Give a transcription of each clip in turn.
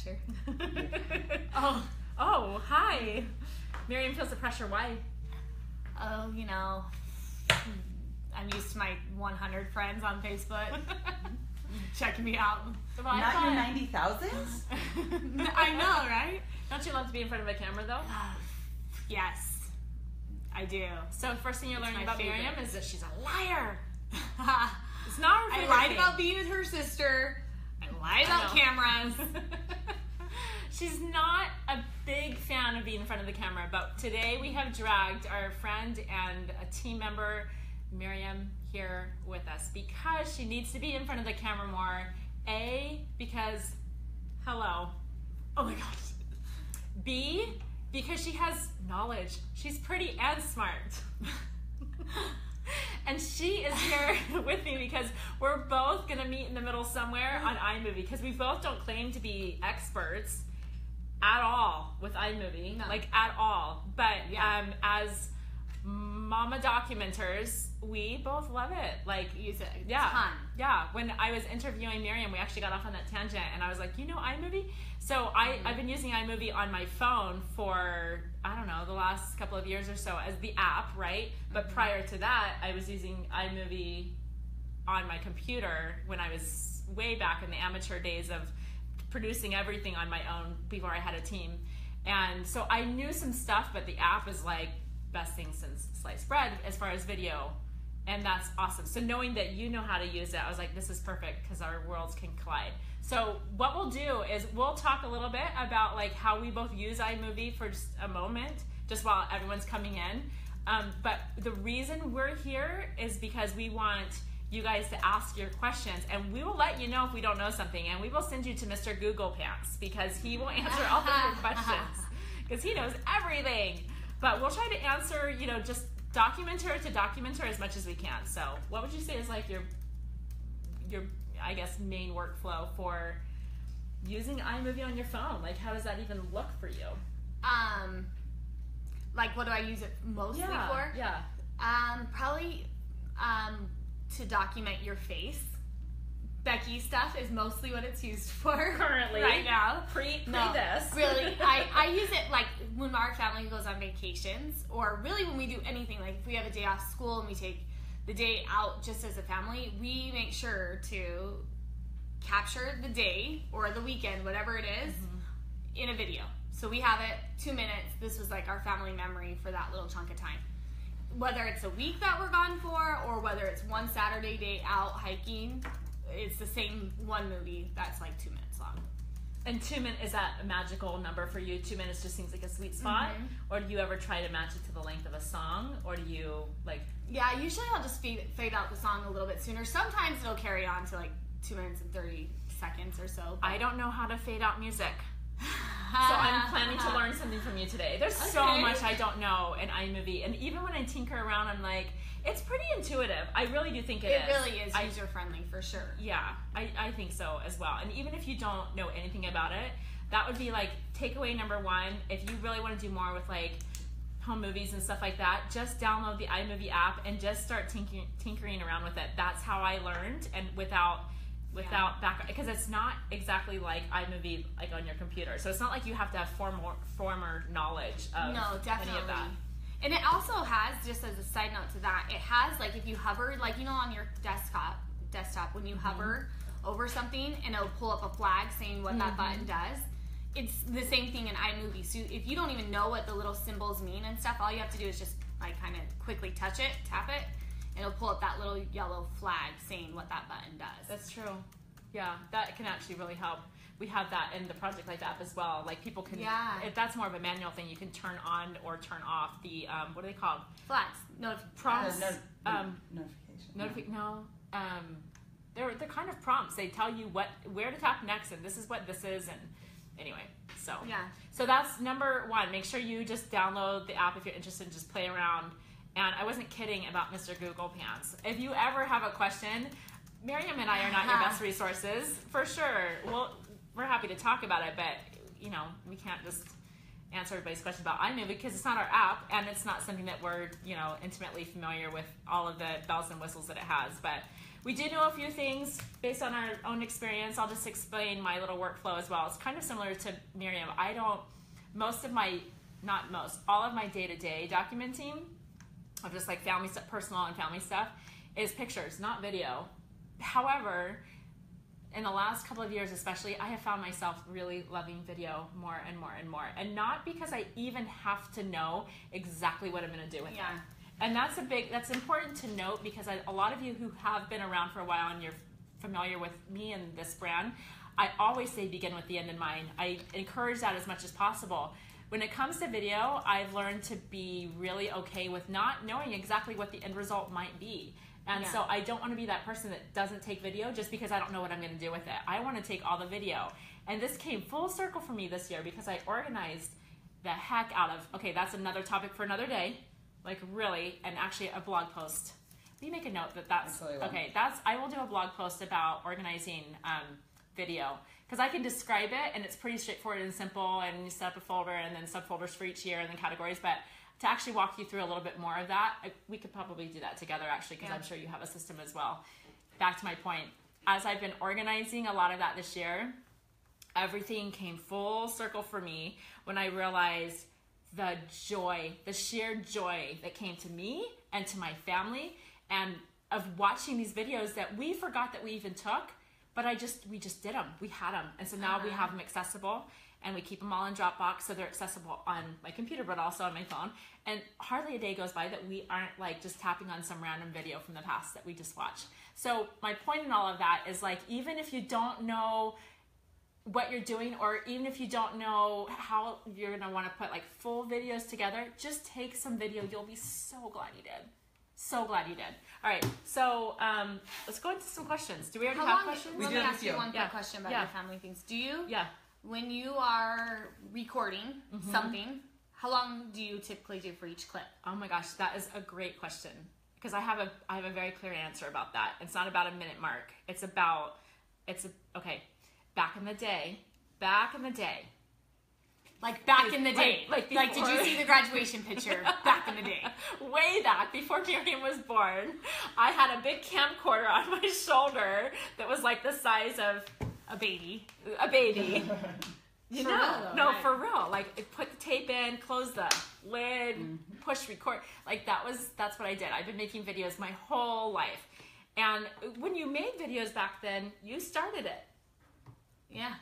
pressure. Oh, hi. Miriam feels the pressure. Why? Oh, you know, I'm used to my 100 friends on Facebook checking me out. Well, Not your 90,000? I know, right? Don't you love to be in front of a camera, though? Yes, I do. So first thing you're learning my about favorite. Miriam is that she's a liar. It's not her I favorite lied thing. about being with her sister. I lied about cameras. She's not a big fan of being in front of the camera, but today we have dragged our friend and a team member, Miriam, here with us because she needs to be in front of the camera more. A, because, hello. Oh my gosh. B, because she has knowledge. She's pretty and smart. And she is here with me because we're both going to meet in the middle somewhere on iMovie because we both don't claim to be experts at all with iMovie, like at all. But as mama documenters, we both love it. Like, Use it. yeah, Ton. yeah. When I was interviewing Miriam, we actually got off on that tangent, and I was like, you know iMovie? So I've been using iMovie on my phone for, I don't know, the last couple of years or so as the app, right? But prior to that, I was using iMovie on my computer when I was way back in the amateur days of producing everything on my own before I had a team. And so I knew some stuff, but the app is like best thing since sliced bread as far as video. And that's awesome. So knowing that you know how to use it, I was like, this is perfect because our worlds can collide. So what we'll do is we'll talk a little bit about like how we both use iMovie for just a moment, just while everyone's coming in. But the reason we're here is because we want you guys to ask your questions, and we will let you know if we don't know something, and we will send you to Mr. Google Pants because he will answer all of your questions because he knows everything. But we'll try to answer, you know, just documenter to documenter as much as we can. So what would you say is like your I guess main workflow for using iMovie on your phone? Like, how does that even look for you? Like, what do I use it mostly for? Yeah. Probably to document your face. Becky stuff is mostly what it's used for Currently. right now. Pre No, this. really, I use it like when our family goes on vacations, or really when we do anything, like if we have a day off school and we take the day out just as a family, we make sure to capture the day or the weekend, whatever it is, in a video. So we have it 2 minutes. This was like our family memory for that little chunk of time. Whether it's a week that we're gone for, or whether it's one Saturday day out hiking, it's the same one movie that's like 2 minutes long. And 2 minutes, is that a magical number for you? 2 minutes just seems like a sweet spot? Or do you ever try to match it to the length of a song? Or do you like... Yeah, usually I'll just fade out the song a little bit sooner. Sometimes it'll carry on to like 2 minutes and 30 seconds or so. I don't know how to fade out music. So I'm planning to learn something from you today. There's so much I don't know in iMovie. And even when I tinker around, I'm like, it's pretty intuitive. I really do think it is. It really is user-friendly for sure. Yeah, I think so as well. And even if you don't know anything about it, that would be like takeaway number one. If you really want to do more with like home movies and stuff like that, just download the iMovie app and just start tinkering around with it. That's how I learned, and without background, because it's not exactly like iMovie like on your computer. So it's not like you have to have former knowledge of any of that. And it also has, just as a side note to that, it has like if you hover, like you know on your desktop when you hover over something and it'll pull up a flag saying what that button does. It's the same thing in iMovie. So if you don't even know what the little symbols mean and stuff, all you have to do is just like kind of quickly touch it, tap it, and it'll pull up that little yellow flag saying what that button does. That's true. Yeah, that can actually really help. We have that in the Project Life app as well. Like people can, if that's more of a manual thing, you can turn on or turn off the, what are they called? Flags. Prompts. Notification. They're kind of prompts. They tell you where to tap next, and this is what this is, and anyway, so. Yeah. So that's number one. Make sure you just download the app if you're interested and just play around. And I wasn't kidding about Mr. Google Pants. If you ever have a question, Miriam and I are not your best resources, for sure. We're happy to talk about it, but you know, we can't just answer everybody's question about iMovie because it's not our app and it's not something that we're, you know, intimately familiar with all of the bells and whistles that it has. But We do know a few things based on our own experience. I'll just explain my little workflow as well. It's kind of similar to Miriam. All of my day-to-day documenting of just like family stuff, personal and family stuff, is pictures, not video. However, in the last couple of years especially, I have found myself really loving video more and more and more. And not because I even have to know exactly what I'm going to do with it. And that's important to note, because a lot of you who have been around for a while and you're familiar with me and this brand, I always say begin with the end in mind. I encourage that as much as possible. When it comes to video, I've learned to be really okay with not knowing exactly what the end result might be. And so I don't want to be that person that doesn't take video just because I don't know what I'm going to do with it. I want to take all the video. And this came full circle for me this year because I organized the heck out of, okay, that's another topic for another day. Like really, and actually a blog post. Let me make a note that's okay. I will do a blog post about organizing video, because I can describe it and it's pretty straightforward and simple, and you set up a folder and then subfolders for each year and then categories. But to actually walk you through a little bit more of that, we could probably do that together actually, because I'm sure you have a system as well. Back to my point, as I've been organizing a lot of that this year, everything came full circle for me when I realized the sheer joy that came to me and to my family, and of watching these videos that we forgot that we even took, but we just did them. We had them. And so now we have them accessible, and we keep them all in Dropbox, so they're accessible on my computer, but also on my phone. And hardly a day goes by that we aren't like just tapping on some random video from the past that we just watched. So my point in all of that is, like, even if you don't know what you're doing, or even if you don't know how you're going to want to put like full videos together, just take some video. You'll be so glad you did. So glad you did. All right, so let's go into some questions. Do we already have questions? Let me ask you one quick question about your family things. Do you, when you are recording something, how long do you typically do for each clip? Oh my gosh, that is a great question, because I have a very clear answer about that. It's not about a minute mark. Okay. Back in the day. Like back in the day. Like did you see the graduation picture back in the day? Way back, before Miriam was born, I had a big camcorder on my shoulder that was like the size of a baby. You know, for real. Like, put the tape in, close the lid, push record. Like, that's what I did. I've been making videos my whole life. And when you made videos back then, you started it. Yeah.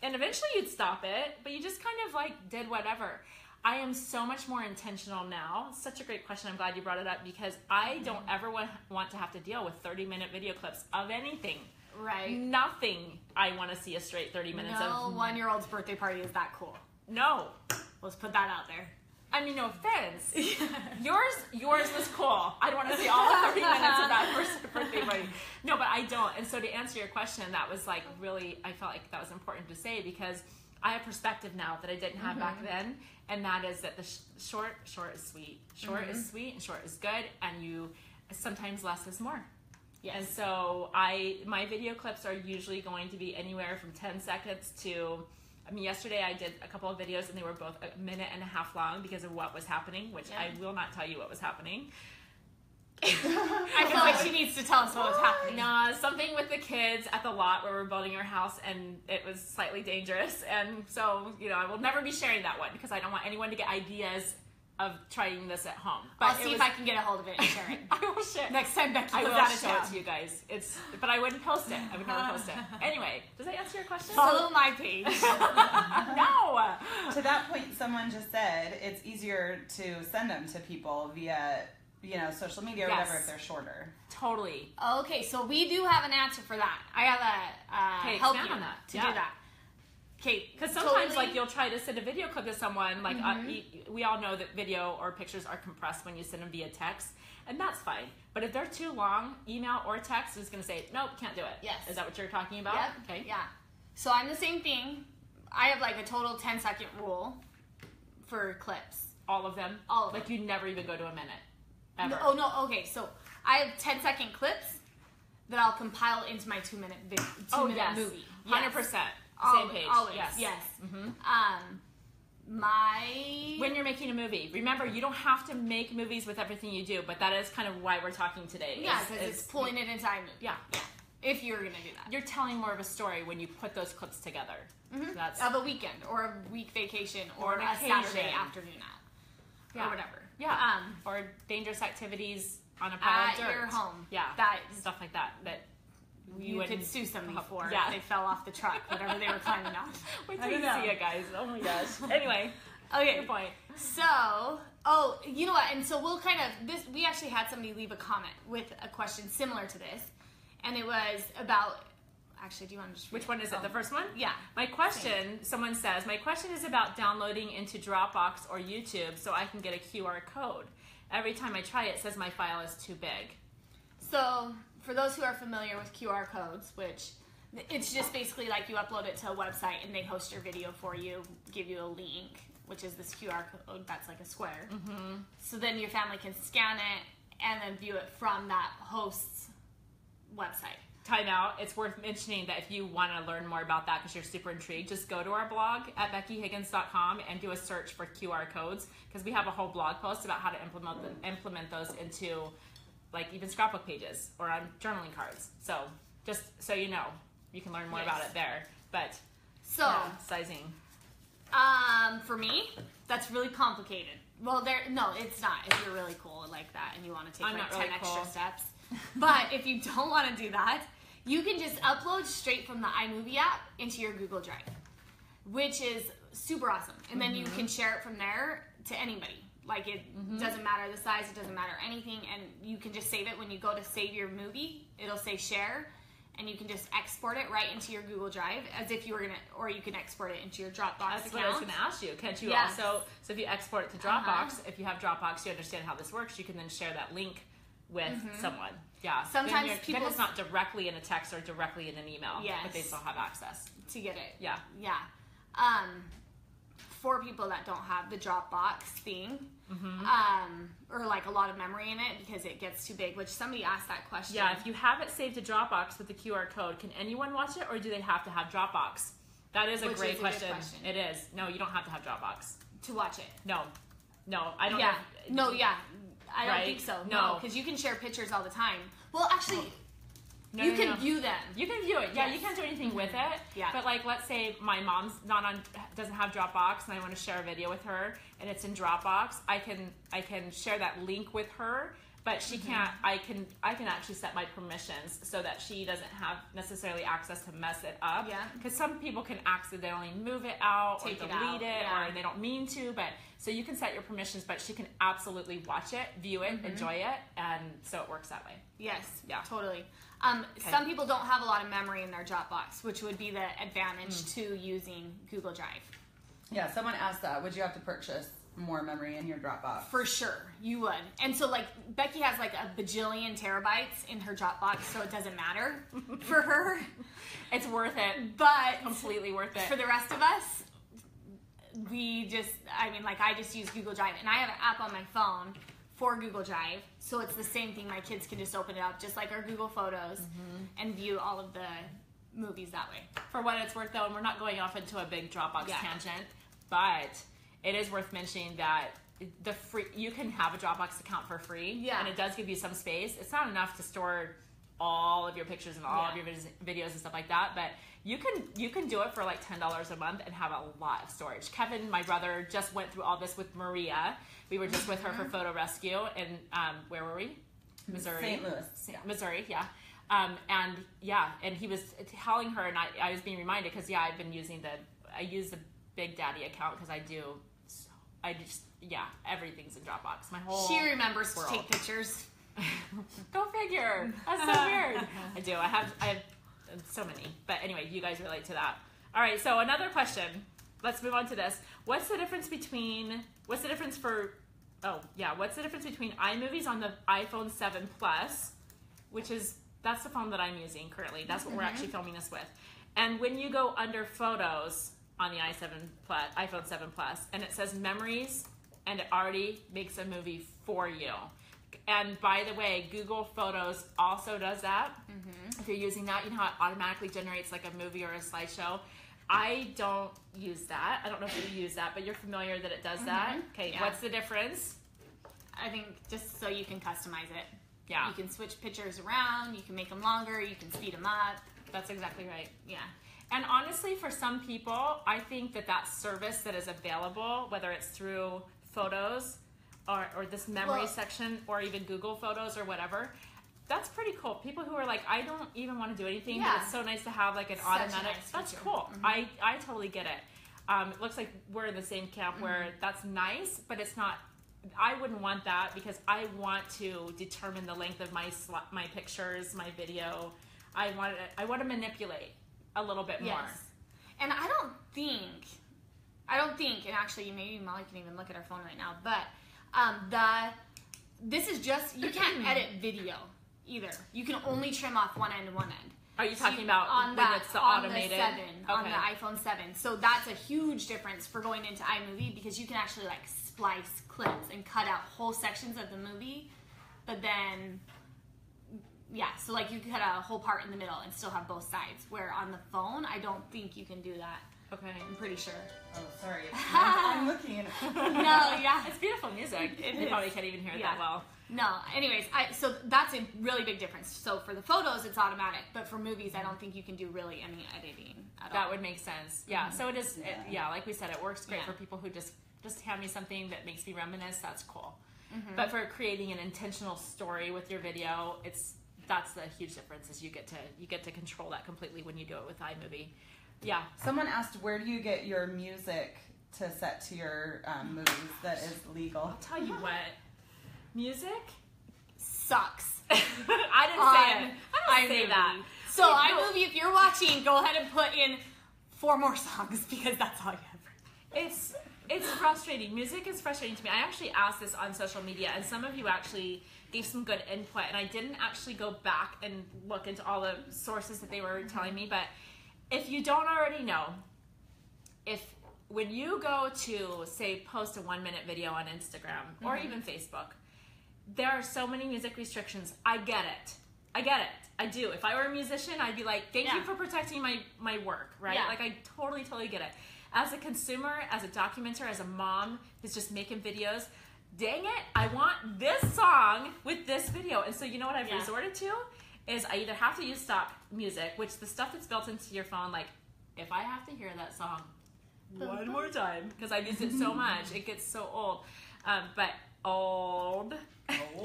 And eventually you'd stop it, but you just kind of like did whatever. I am so much more intentional now. Such a great question. I'm glad you brought it up, because I don't ever want to have to deal with 30-minute video clips of anything. Right. Nothing. I want to see a straight 30 minutes of... No 1-year-old's birthday party is that cool. No. Let's put that out there. I mean, no offense. Yours was cool. I don't want to see all 30 minutes of that birthday party. No, but I don't. And so to answer your question, that was like really, I felt like that was important to say, because I have perspective now that I didn't have back then. And that is that the short is sweet. Short is sweet and short is good. And sometimes less is more. Yes. And so my video clips are usually going to be anywhere from 10 seconds to... I mean, yesterday I did a couple of videos and they were both a minute and a half long because of what was happening, which I will not tell you what was happening. I feel like she needs to tell us what was happening. No, something with the kids at the lot where we're building our house, and it was slightly dangerous. And so, I will never be sharing that one, because I don't want anyone to get ideas of trying this at home. But I'll see if I can get a hold of it and share it. I will share. Next time Becky goes out of town. I will show it to you guys. But I wouldn't post it. I would never post it. Anyway, does that answer your question? Follow my page. No. To that point, someone just said it's easier to send them to people via, social media or whatever if they're shorter. Totally. Okay, so we do have an answer for that. I have help you on that to do that. Okay, because sometimes like you'll try to send a video clip to someone, like we all know that video or pictures are compressed when you send them via text, and that's fine. But if they're too long, email or text is going to say, nope, can't do it. Yes. Is that what you're talking about? Yep. Okay. Yeah. So I'm the same thing. I have like a total 10-second rule for clips. All of them? All of them. Like you never even go to a minute. Ever. No. Okay, so I have 10-second clips that I'll compile into my 2-minute movie. 100%. Same page. Always. Yes. Yes. When you're making a movie, remember, you don't have to make movies with everything you do, but that is kind of why we're talking today. Yeah, because it's pulling it into iMovie. Yeah. If you're going to do that. You're telling more of a story when you put those clips together. Mm-hmm. So that's of a weekend, or a week vacation, or a Saturday afternoon out. Or whatever. Yeah. Or dangerous activities on a pile of dirt. At your home. Yeah. Stuff like that. That you could sue somebody for if they fell off the truck, whatever they were climbing on. Wait till you see it, guys. Oh my gosh. Anyway. Okay. Good point. So, you know what? And so we'll kind of, we actually had somebody leave a comment with a question similar to this. And it was about, actually, do you want to just read Which one is it? The first one? Yeah. My question, someone says, my question is about downloading into Dropbox or YouTube so I can get a QR code. Every time I try it says my file is too big. So, for those who are familiar with QR codes, which it's just basically like you upload it to a website and they host your video for you, give you a link, which is this QR code that's like a square. Mm-hmm. So then your family can scan it and then view it from that host's website. Time out. It's worth mentioning that if you want to learn more about that because you're super intrigued, just go to our blog at beckyhiggins.com and do a search for QR codes, because we have a whole blog post about how to implement those into like even scrapbook pages or on journaling cards. So just so you know, you can learn more about it there. But sizing. For me, that's really complicated. Well, no, it's not. If you're really cool like that and you want to take 10 extra steps. But if you don't want to do that, you can just upload straight from the iMovie app into your Google Drive, which is super awesome. And then you can share it from there to anybody. Like, it doesn't matter the size, it doesn't matter anything, and you can just save it. When you go to save your movie, it'll say share, and you can just export it right into your Google Drive as if you were or you can export it into your Dropbox account. That's what I was going to ask you. Can't you also, so if you export it to Dropbox, if you have Dropbox, you understand how this works, you can then share that link with someone. Yeah. Sometimes then it's not directly in a text or directly in an email, but they still have access to get it. Yeah. Yeah. For people that don't have the Dropbox thing, or like a lot of memory in it because it gets too big, which somebody asked that question. Yeah, if you have it saved to Dropbox with the QR code, can anyone watch it, or do they have to have Dropbox? That is a great question. It is. No, you don't have to have Dropbox to watch it. No, I don't. I don't think so. No, because you can share pictures all the time. Well, actually, you can view them. You can view it. Yeah, you can't do anything with it. Yeah. But like, let's say my mom's doesn't have Dropbox, and I want to share a video with her, and it's in Dropbox. I can share that link with her, but she can't. I can actually set my permissions so that she doesn't have necessarily access to mess it up. Yeah. Because some people can accidentally move it out or delete it, or they don't mean to. But so you can set your permissions, but she can absolutely watch it, view it, enjoy it, and so it works that way. Yes. Yeah. Totally. Some people don't have a lot of memory in their Dropbox, which would be the advantage to using Google Drive. Yeah, someone asked that. Would you have to purchase more memory in your Dropbox? For sure, you would. And so, like, Becky has like a bajillion terabytes in her Dropbox, so it doesn't matter for her. It's worth it. But completely worth it. For the rest of us, I just use Google Drive, and I have an app on my phone for Google Drive, so it's the same thing. My kids can just open it up, just like our Google Photos, and view all of the movies that way. For what it's worth, though, and we're not going off into a big Dropbox tangent, but it is worth mentioning that you can have a Dropbox account for free, and it does give you some space. It's not enough to store all of your pictures and all of your videos and stuff like that, but you can do it for like $10 a month and have a lot of storage. Kevin, my brother, just went through all this with Maria. We were just with her for photo rescue, and where were we? Missouri. St. Louis. Missouri, and he was telling her, and I was being reminded because I use the Big Daddy account because everything's in Dropbox. My whole She remembers world. to take pictures. Go figure. That's so weird. I do. I have so many. But anyway, you guys relate to that. All right. So another question. Let's move on to this. What's the difference between iMovies on the iPhone 7 Plus, that's the phone that I'm using currently. That's what we're actually filming this with. And when you go under Photos on the iPhone 7 Plus, and it says Memories, and it already makes a movie for you. And by the way, Google Photos also does that. If you're using that, you know how it automatically generates like a movie or a slideshow. I don't use that. I don't know if you use that, but you're familiar that it does that. Okay, what's the difference? I think just so you can customize it. Yeah. You can switch pictures around, you can make them longer, you can speed them up. That's exactly right. Yeah. And honestly, for some people, I think that service that is available, whether it's through Photos or this memory section or even Google Photos or whatever, that's pretty cool. People who are like, I don't even want to do anything, but it's so nice to have like an automatic. That's cool. I totally get it. It looks like we're in the same camp where that's nice, but it's not. I wouldn't want that because I want to determine the length of my pictures, my video. I want to manipulate a little bit more. And I don't think, and actually maybe Molly can even look at her phone right now, but this is just, you can't edit video either. You can only trim off one end and one end. Are you talking about when it's the automated? On the iPhone 7. So that's a huge difference for going into iMovie because you can actually like splice clips and cut out whole sections of the movie, but then so like you could cut a whole part in the middle and still have both sides, where on the phone I don't think you can do that. Okay. I'm pretty sure. Oh, sorry. I'm looking. It's beautiful music. You probably can't even hear it that well. No, anyways, so that's a really big difference. So for the photos, it's automatic, but for movies, I don't think you can do really any editing at all. That would make sense. Yeah, so it is, like we said, it works great for people who just hand me something that makes me reminisce. That's cool. But for creating an intentional story with your video, that's the huge difference is you get to control that completely when you do it with iMovie. Yeah. Someone asked, where do you get your music to set to your movies that is legal? I'll tell you what. Music sucks. I didn't say that. So iMovie, if you're watching, go ahead and put in 4 more songs because that's all you have. It's frustrating. Music is frustrating to me. I actually asked this on social media, and some of you actually gave some good input, and I didn't actually go back and look into all the sources that they were telling me, but if you don't already know, when you go to, say, post a 1-minute video on Instagram or even Facebook, there are so many music restrictions. I get it. I do. If I were a musician, I'd be like, thank you for protecting my work, right? Yeah. Like, I totally get it. As a consumer, as a documenter, as a mom who's just making videos, dang it, I want this song with this video. And so you know what I've resorted to? Is I either have to use stock music, which the stuff that's built into your phone, like, if I have to hear that song one more time, because I've used it so much, it gets so old. But old.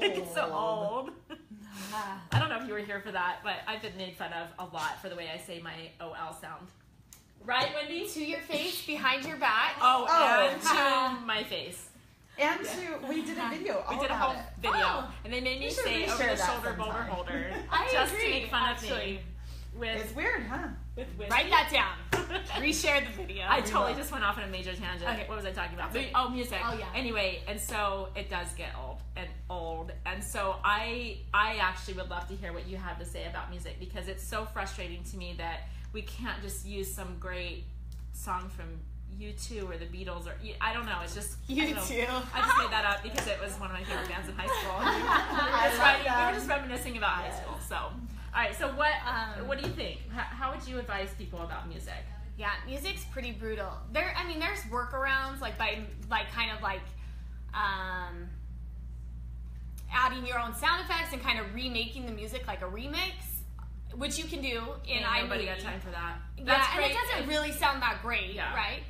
It gets so old. I don't know if you were here for that, but I've been made fun of a lot for the way I say my OL sound. Right, Wendy? To your face, behind your back. And to my face. And we did a video. We did a whole video, and they made me say over the shoulder boulder holder just to make fun of me. It's weird, huh? Write that down. Reshare the video. I totally just went off on a major tangent. Okay. What was I talking about? Oh, music. Oh, yeah. Anyway, and so it does get old, and so I actually would love to hear what you have to say about music because it's so frustrating to me that we can't just use some great song from U2 or the Beatles or I don't know. It's just U2. I just made that up because it was one of my favorite bands in high school. We were just reminiscing about high school. So, all right. So what do you think? How would you advise people about music? Yeah, music's pretty brutal. There's workarounds by kind of adding your own sound effects and kind of remaking the music like a remix, which you can do in iMovie. Nobody got time for that. That's great. And it doesn't really sound that great, right?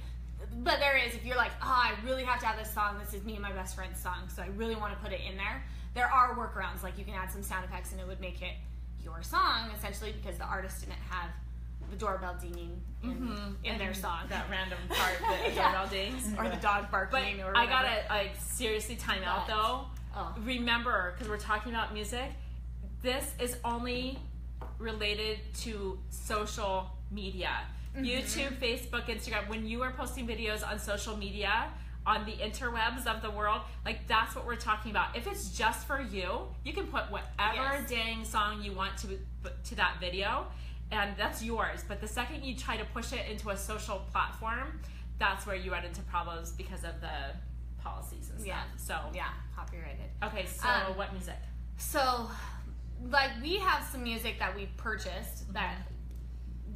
But there is, if you're like, I really have to have this song, this is me and my best friend's song, so I really want to put it in there. There are workarounds, like you can add some sound effects and it would make it your song, essentially, because the artist didn't have the doorbell dinging in their song. That random part that the doorbell dings. Or the dog barking or whatever. I gotta, seriously time out, though. Remember, because we're talking about music, this is only related to social media. YouTube, Facebook, Instagram. When you are posting videos on social media, on the interwebs of the world, that's what we're talking about. If it's just for you, you can put whatever dang song you want to that video, and that's yours. But the second you try to push it into a social platform, that's where you run into problems because of the policies and stuff. Copyrighted. Okay, so what music? So, we have some music that we purchased that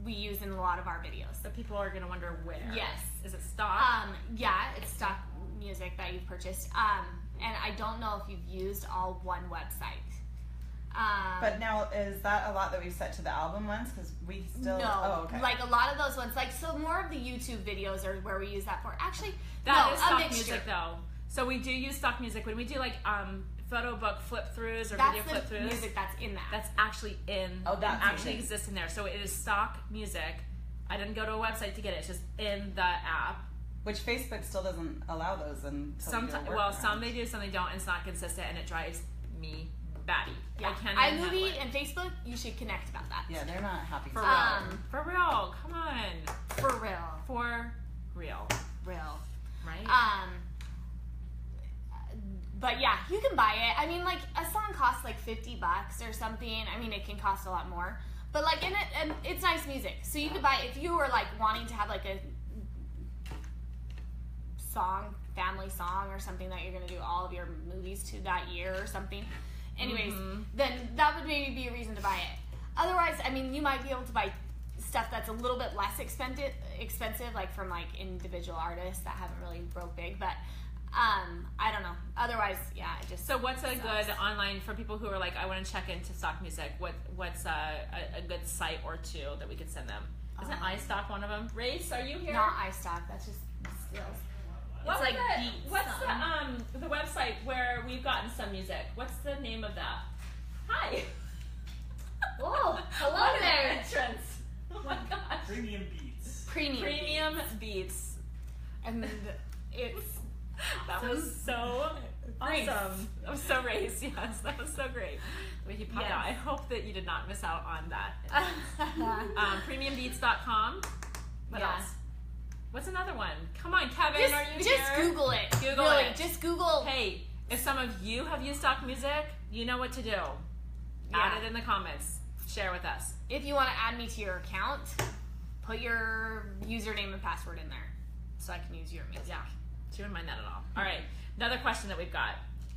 we use in a lot of our videos. But people are going to wonder where. Yes. Is it stock? Yeah, it's stock music that you've purchased. And I don't know if you've used all one website. But now, is that a lot that we set to the album ones? Because we still... No. Oh, okay. Like, a lot of those ones, like, so more of the YouTube videos are where we use that for. Actually, that is stock mixture. music, though. So we do use stock music. When we do, like, photo book flip-throughs or That's video flip-throughs. That's the music that's in that. That's actually in... Oh, that actually exists in there. So it is stock music. I didn't go to a website to get it. It's just in the app. Which Facebook still doesn't allow those until Sometimes, well, some they do, some they don't. And it's not consistent, and it drives me batty. Yeah. iMovie and Facebook, you should connect about that. Yeah, they're not happy. For real. For real. Come on. For real. For real. Real. Right? But yeah, you can buy it. I mean, like, a song costs like $50 or something. I mean, it can cost a lot more. But like, and it's nice music. So you could buy it if you were like wanting to have like a song, family song or something that you're going to do all of your movies to that year or something. Anyways, then that would maybe be a reason to buy it. Otherwise, I mean, you might be able to buy stuff that's a little bit less expensive, like from like individual artists that haven't really broke big. But I don't know. Otherwise, yeah, it just. So what's a good online for people who are like, I want to check into stock music? What's a good site or two that we could send them? Isn't iStock one of them? Race, are you here? Not iStock. That's just skills. What's the website where we've gotten some music? What's the name of that? Hi. Whoa. Hello there. Entrance. Oh my gosh. Premium Beats. Premium Beats. And it's that was so awesome. That was so race. Yes, that was so great. The way he popped out. I hope that you did not miss out on that. Premiumbeats.com. What else? What's another one? Come on, Kevin, are you here? Just Google it. Google really, it. Just Google. Hey, if some of you have used stock music, you know what to do. Add it in the comments. Share with us. If you want to add me to your account, put your username and password in there so I can use your music. Yeah, she wouldn't mind that at all. All right, another question that we've got.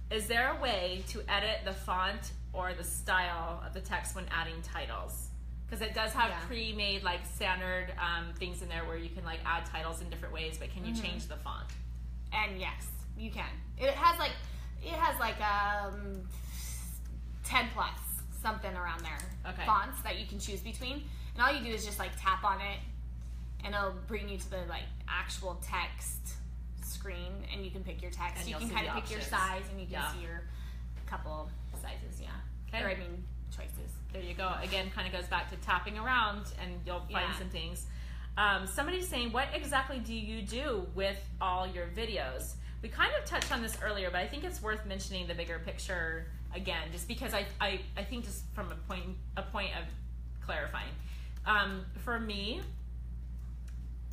Is there a way to edit the font or the style of the text when adding titles? Because it does have pre-made, like, standard things in there where you can, like, add titles in different ways, but can you change the font? And yes, you can. It has like 10 plus something around there fonts that you can choose between, and all you do is just like tap on it, and it'll bring you to the like actual text screen, and you can pick your text. You can kind of pick your size, and you can see your couple sizes. Yeah. Okay. Or I mean choices. There you go. Again, kind of goes back to tapping around, and you'll find some things. Somebody's saying, what exactly do you do with all your videos? We kind of touched on this earlier, but I think it's worth mentioning the bigger picture again, just because I think just from a point of clarifying. For me,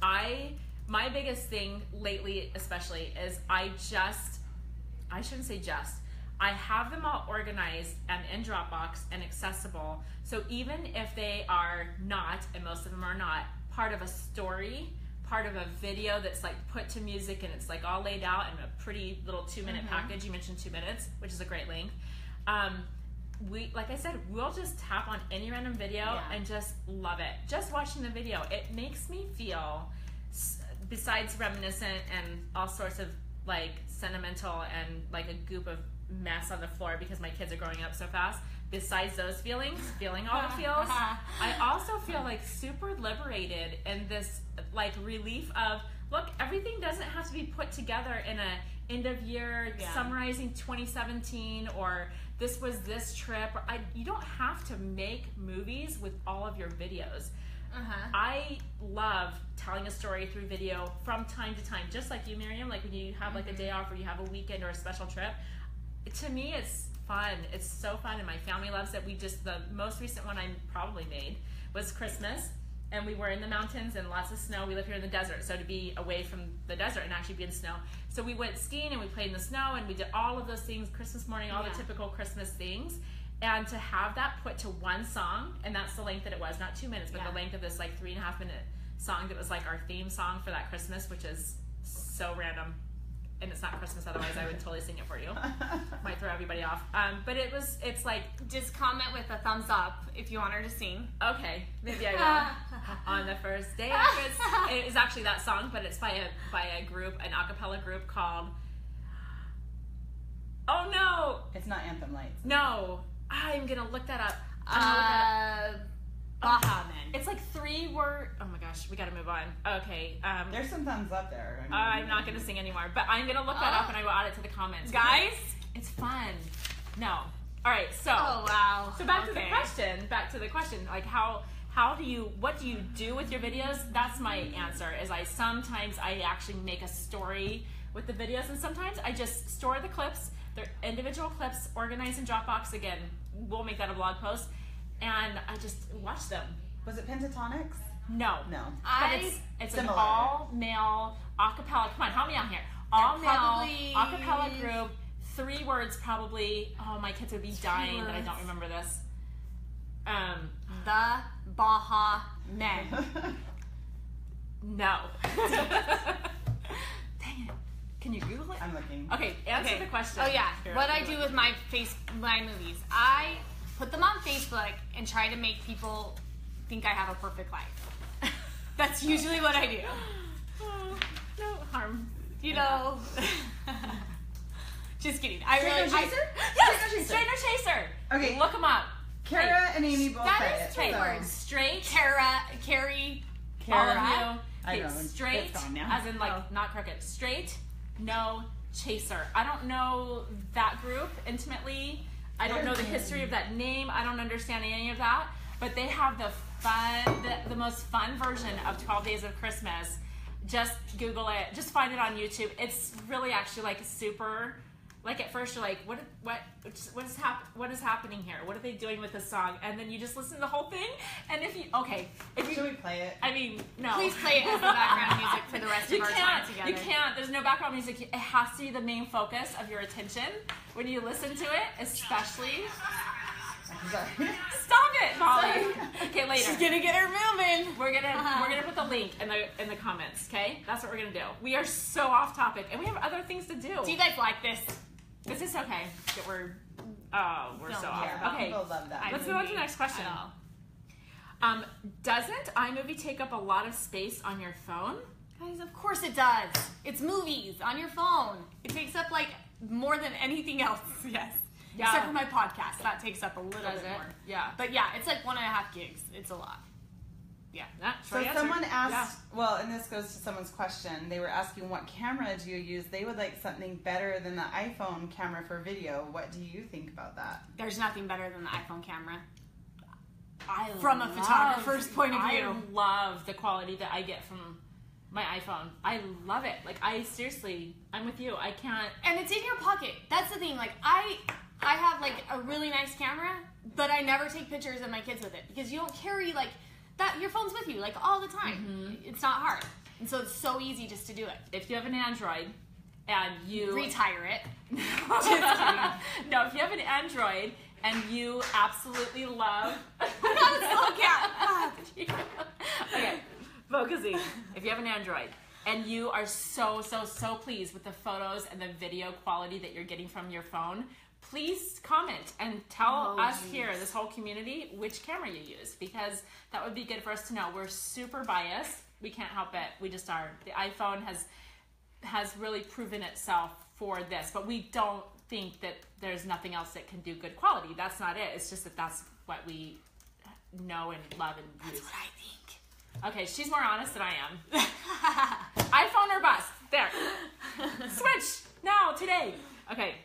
my biggest thing lately especially is I have them all organized and in Dropbox and accessible. So even if they are not, and most of them are not, part of a story, part of a video that's like put to music and it's like all laid out in a pretty little 2-minute package. You mentioned 2 minutes, which is a great length. Like I said, we'll just tap on any random video and just love it. Just watching the video, it makes me feel, besides reminiscent and all sorts of like sentimental and like a goop of mess on the floor because my kids are growing up so fast, besides those feeling all the feels, I also feel like super liberated and this like relief of, look, everything doesn't have to be put together in a end of year summarizing 2017 or this was this trip. You don't have to make movies with all of your videos. I love telling a story through video from time to time, just like you, Miriam, like when you have like a day off or you have a weekend or a special trip. To me, it's fun. It's so fun, and my family loves it. The most recent one I probably made was Christmas, and we were in the mountains and lots of snow. We live here in the desert, so to be away from the desert and actually be in snow. So we went skiing and we played in the snow and we did all of those things, Christmas morning, all the typical Christmas things. And to have that put to one song, and that's the length that it was, not 2 minutes, but the length of this like 3.5 minute song that was like our theme song for that Christmas, which is so random. and it's not Christmas, otherwise I would totally sing it for you. Might throw everybody off. But it's like, just comment with a thumbs up if you want her to sing. Okay, maybe I will. On the first day of Christmas. It is actually that song, but it's by a group, an a cappella group called, oh no! It's not Anthem Lights. No. I'm going to look that up. Baha Men. It's like 3 words. Oh my gosh, we got to move on. Okay. There's some thumbs up there. I'm not going to sing anymore, but I'm going to look that up and I will add it to the comments. Guys, it's fun. No. All right, so. Oh, wow. So back to the question. Like what do you do with your videos? That's my answer, is sometimes I actually make a story with the videos, and sometimes I just store the clips. They're individual clips, organized in Dropbox. Again, we'll make that a blog post. And I just watch them. Was it Pentatonics? No. But it's an all-male acapella. Come on, help me out here. All-male acapella group. 3 words probably. Oh, my kids would be dying that I don't remember this. The Baha Men. No. Dang it. Can you Google it? I'm looking. Okay, answer the question. Oh yeah, what I do with my movies, I put them on Facebook and try to make people think I have a perfect life. That's usually what I do. Oh, no harm. You know. Just kidding. Straightner Chaser? Yes, Straightner Chaser. Okay. Look them up. Kara and Amy both that say is it. 2 words. Straight. Carrie. All of you. I Okay, know. straight, It's gone now. as in like not crooked. Straight, no chaser. I don't know that group intimately. I don't know the history of that name. I don't understand any of that. But they have the most fun version of 12 Days of Christmas. Just Google it. Just find it on YouTube. It's really actually like super. Like at first you're like, what is happening here? What are they doing with this song? And then you just listen to the whole thing. And if you should we play it? I mean, no. Please play it as the background music for the rest of our time together. You can't. There's no background music. It has to be the main focus of your attention when you listen to it, especially. Stop it, Molly. Okay, later. She's gonna get her moving. We're gonna put the link in the comments. Okay, that's what we're gonna do. We are so off topic, and we have other things to do. Do you guys like this? Is this okay? That we're so off. Yeah, okay, people love that. Let's move on to the next question. Doesn't iMovie take up a lot of space on your phone? Guys, of course it does. It's movies on your phone. It takes up like more than anything else. Yes. Yeah. Except for my podcast. That takes up a little bit more. Yeah. But yeah, it's like 1.5 gigs. It's a lot. Yeah. So someone asked, well, and this goes to someone's question. They were asking, what camera do you use? They would like something better than the iPhone camera for video. What do you think about that? There's nothing better than the iPhone camera. From a photographer's point of view. I love the quality that I get from my iPhone. I love it. Like, I'm with you. I can't. And it's in your pocket. That's the thing. Like, I have like a really nice camera, but I never take pictures of my kids with it because you don't carry like that. Your phone's with you like all the time. Mm-hmm. It's not hard, and so it's so easy just to do it. If you have an Android and you retire it, just kidding. No, if you have an Android and you absolutely love, okay, focusing. If you have an Android and you are so pleased with the photos and the video quality that you're getting from your phone, please comment and tell us here, this whole community, which camera you use, because that would be good for us to know. We're super biased. We can't help it. We just are. The iPhone has really proven itself for this, but we don't think that there's nothing else that can do good quality. That's not it. It's just that that's what we know and love and use. That's what I think. Okay, she's more honest than I am. iPhone or bust? There. Switch now, today. Okay.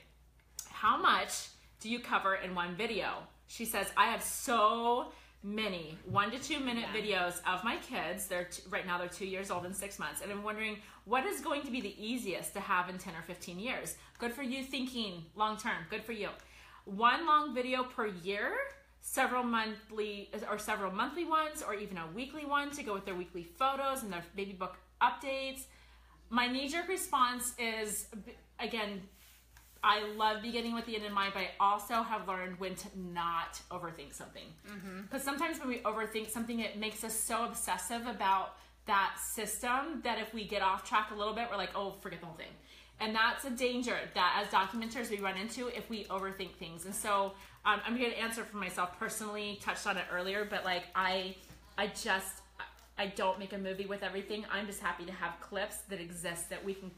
How much do you cover in one video? She says, I have so many 1 to 2 minute videos of my kids. Right now they're 2 years old and 6 months. And I'm wondering, what is going to be the easiest to have in 10 or 15 years? Good for you thinking long term. Good for you. One long video per year, several monthly ones, or even a weekly one to go with their weekly photos and their baby book updates. My knee-jerk response is, again, I love beginning with the end in mind, but I also have learned when to not overthink something. Because sometimes when we overthink something, it makes us so obsessive about that system that if we get off track a little bit, we're like, oh, forget the whole thing. And that's a danger that as documenters we run into if we overthink things. And so I'm going to answer for myself personally, touched on it earlier, but like I don't make a movie with everything. I'm just happy to have clips that exist that we can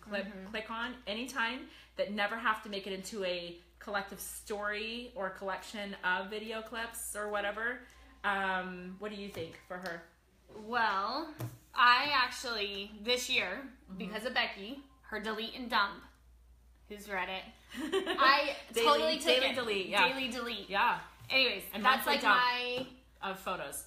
click on anytime, that never have to make it into a collective story or collection of video clips or whatever. What do you think for her? Well, I actually, this year, because of Becky, her delete and dump, who's read it, I totally took daily it. Delete, yeah. Daily delete. Yeah. Anyways, And that's like dump my... of photos.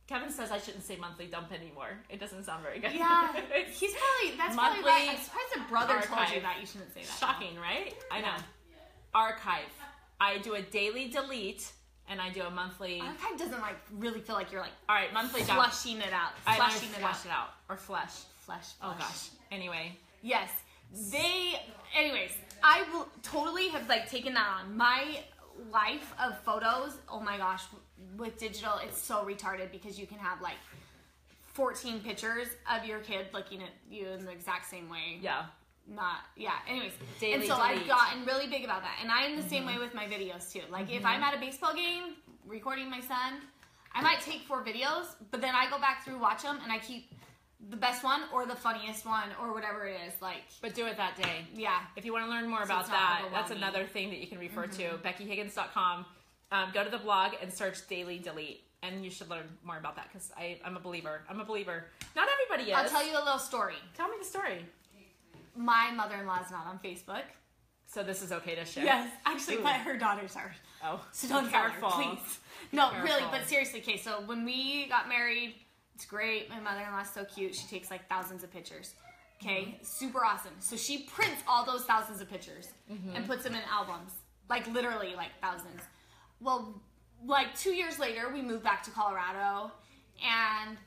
Kevin says I shouldn't say monthly dump anymore. It doesn't sound very good. Yeah, he's probably, that's probably why, I'm surprised a brother told you that you shouldn't say that. Shocking, right? I know. Archive. I do a daily delete, and I do a monthly... Archive doesn't like really feel like you're like... All right, monthly dump. Flushing it out. Flush it out. Or flush. Flush. Oh gosh. Anyway. Yes. Anyways, I will totally have like taken that on. My life of photos, oh my gosh, with digital, it's so retarded because you can have like 14 pictures of your kid looking at you in the exact same way. Yeah. Anyways, Daily and so delete. I've gotten really big about that, and I'm the same way with my videos too. Like if I'm at a baseball game recording my son, I might take 4 videos, but then I go back through, watch them, and I keep the best one or the funniest one or whatever it is. Like, but do it that day. Yeah. If you want to learn more about that, that's another thing that you can refer to. BeckyHiggins.com. Go to the blog and search daily delete. And you should learn more about that because I'm a believer. I'm a believer. Not everybody is. I'll tell you a little story. Tell me the story. My mother-in-law is not on Facebook. So this is okay to share? Yes. Actually, but her daughters are. Oh. So don't tell her, please. No, really, but seriously, okay, so when we got married, it's great. My mother-in-law's so cute. She takes like thousands of pictures. Okay? Super awesome. So she prints all those thousands of pictures and puts them in albums. Like literally like thousands. Well, like 2 years later, we moved back to Colorado, and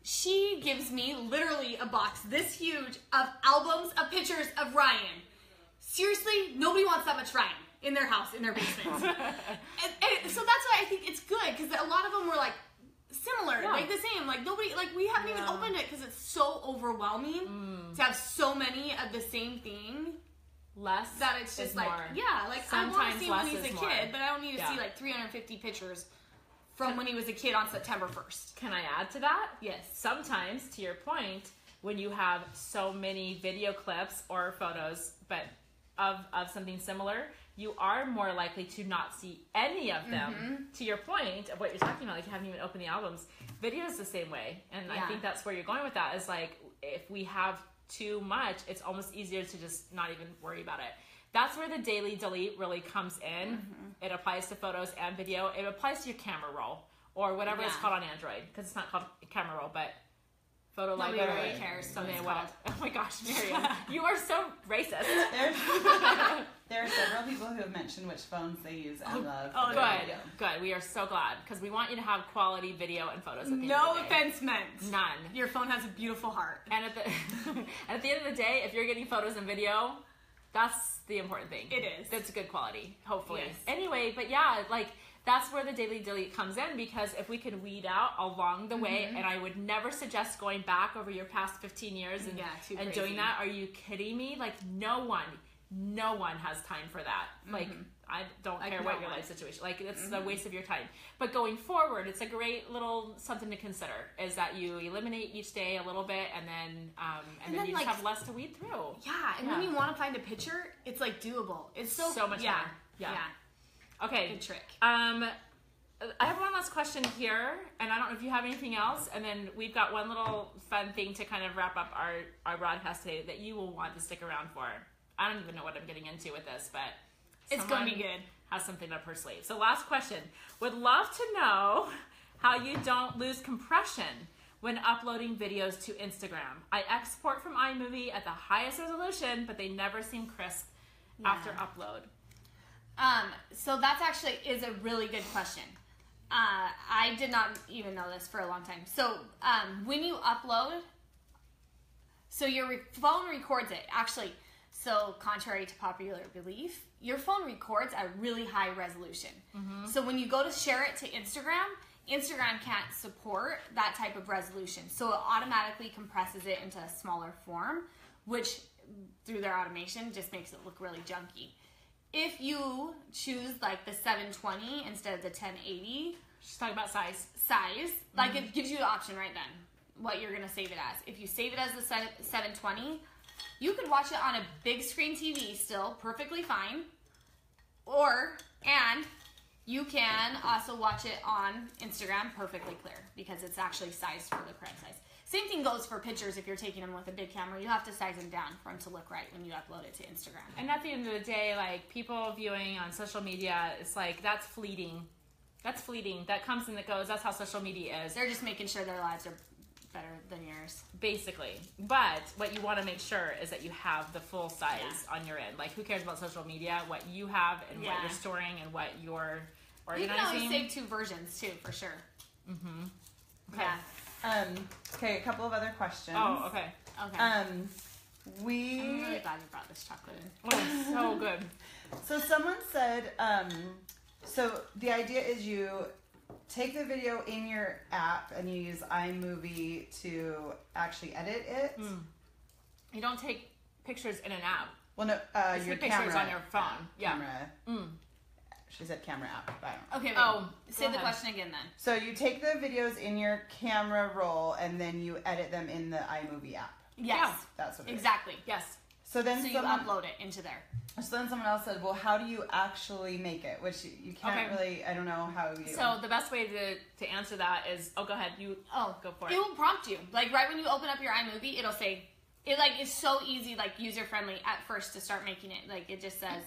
she gives me literally a box this huge of albums of pictures of Ryan. Seriously, nobody wants that much Ryan in their house, in their basement. and so that's why I think it's good, because a lot of them were like similar, like the same. Like nobody, like we haven't even opened it because it's so overwhelming to have so many of the same thing. Less that it's just like more. Like sometimes I want to see when he's a more. kid, but I don't need to see like 350 pictures from when he was a kid on September 1st. Can I add to that? Yes. Sometimes, to your point, when you have so many video clips or photos, but of something similar, you are more likely to not see any of them. To your point of what you're talking about, like you haven't even opened the albums. Video is the same way, and I think that's where you're going with that. Is like if we have too much, it's almost easier to just not even worry about it. That's where the daily delete really comes in. It applies to photos and video. It applies to your camera roll or whatever it's called on Android, because it's not called camera roll, but photo Nobody library. really cares. So it's What? Oh my gosh, Miriam, you are so racist. There are several people who have mentioned which phones they use and love. Oh, good. We are so glad, because we want you to have quality video and photos. At the end No of the day. offense meant. None. Your phone has a beautiful heart. And at the end of the day, if you're getting photos and video, that's the important thing. It is. That's good quality, hopefully. Yes. Anyway, but yeah, like that's where the daily delete comes in, because if we can weed out along the way, and I would never suggest going back over your past 15 years and doing that. Are you kidding me? Like no one has time for that. Like I don't care what your life situation. Like it's a waste of your time. But going forward, it's a great little something to consider. Is that you eliminate each day a little bit, and then you just have less to weed through. Yeah, and when you want to find a picture, it's like doable. It's so much more. Yeah. Okay. Good trick. I have one last question here, and I don't know if you have anything else, and then we've got one little fun thing to kind of wrap up our broadcast today that you will want to stick around for. I don't even know what I'm getting into with this, but it's going to be good. Has something up her sleeve. So last question. Would love to know how you don't lose compression when uploading videos to Instagram. I export from iMovie at the highest resolution, but they never seem crisp after upload. So that's actually is a really good question. I did not even know this for a long time. So when you upload, so your phone records it. Actually, so contrary to popular belief, your phone records at really high resolution. So when you go to share it to Instagram, Instagram can't support that type of resolution. So it automatically compresses it into a smaller form, which through their automation just makes it look really junky. If you choose like the 720 instead of the 1080, she's talking about size, like it gives you the option right then what you're gonna save it as. If you save it as the 720, you could watch it on a big screen TV still perfectly fine, and you can also watch it on Instagram perfectly clear because it's actually sized for the correct size. Same thing goes for pictures. If you're taking them with a big camera, you have to size them down for them to look right when you upload it to Instagram. And at the end of the day, like, people viewing on social media, it's like, that's fleeting. That's fleeting. That comes and that goes. That's how social media is. They're just making sure their lives are better than yours. Basically. But what you want to make sure is that you have the full size on your end. Like, who cares about social media? What you have and what you're storing and what you're organizing. You can always save 2 versions, too, for sure. Mm-hmm. Okay. Yeah. Okay, a couple of other questions. Oh, okay. Okay. I'm really glad you brought this chocolate in. Oh, so good. So someone said, so the idea is you take the video in your app and you use iMovie to actually edit it. You don't take pictures in an app. Well, no, your pictures camera on your phone. Camera. She said camera app. But I don't know. Okay. Say the question again then. So you take the videos in your camera roll and then you edit them in the iMovie app. Yes. Yeah. That's what it is. Exactly. Yes. So then you upload it into there. So then someone else said, well, how do you actually make it? Which you can't really, I don't know how you... So the best way to answer that is, go ahead, go for it. It will prompt you. Like right when you open up your iMovie, it'll say, it's so easy, like user-friendly at first to start making it. Like it just says,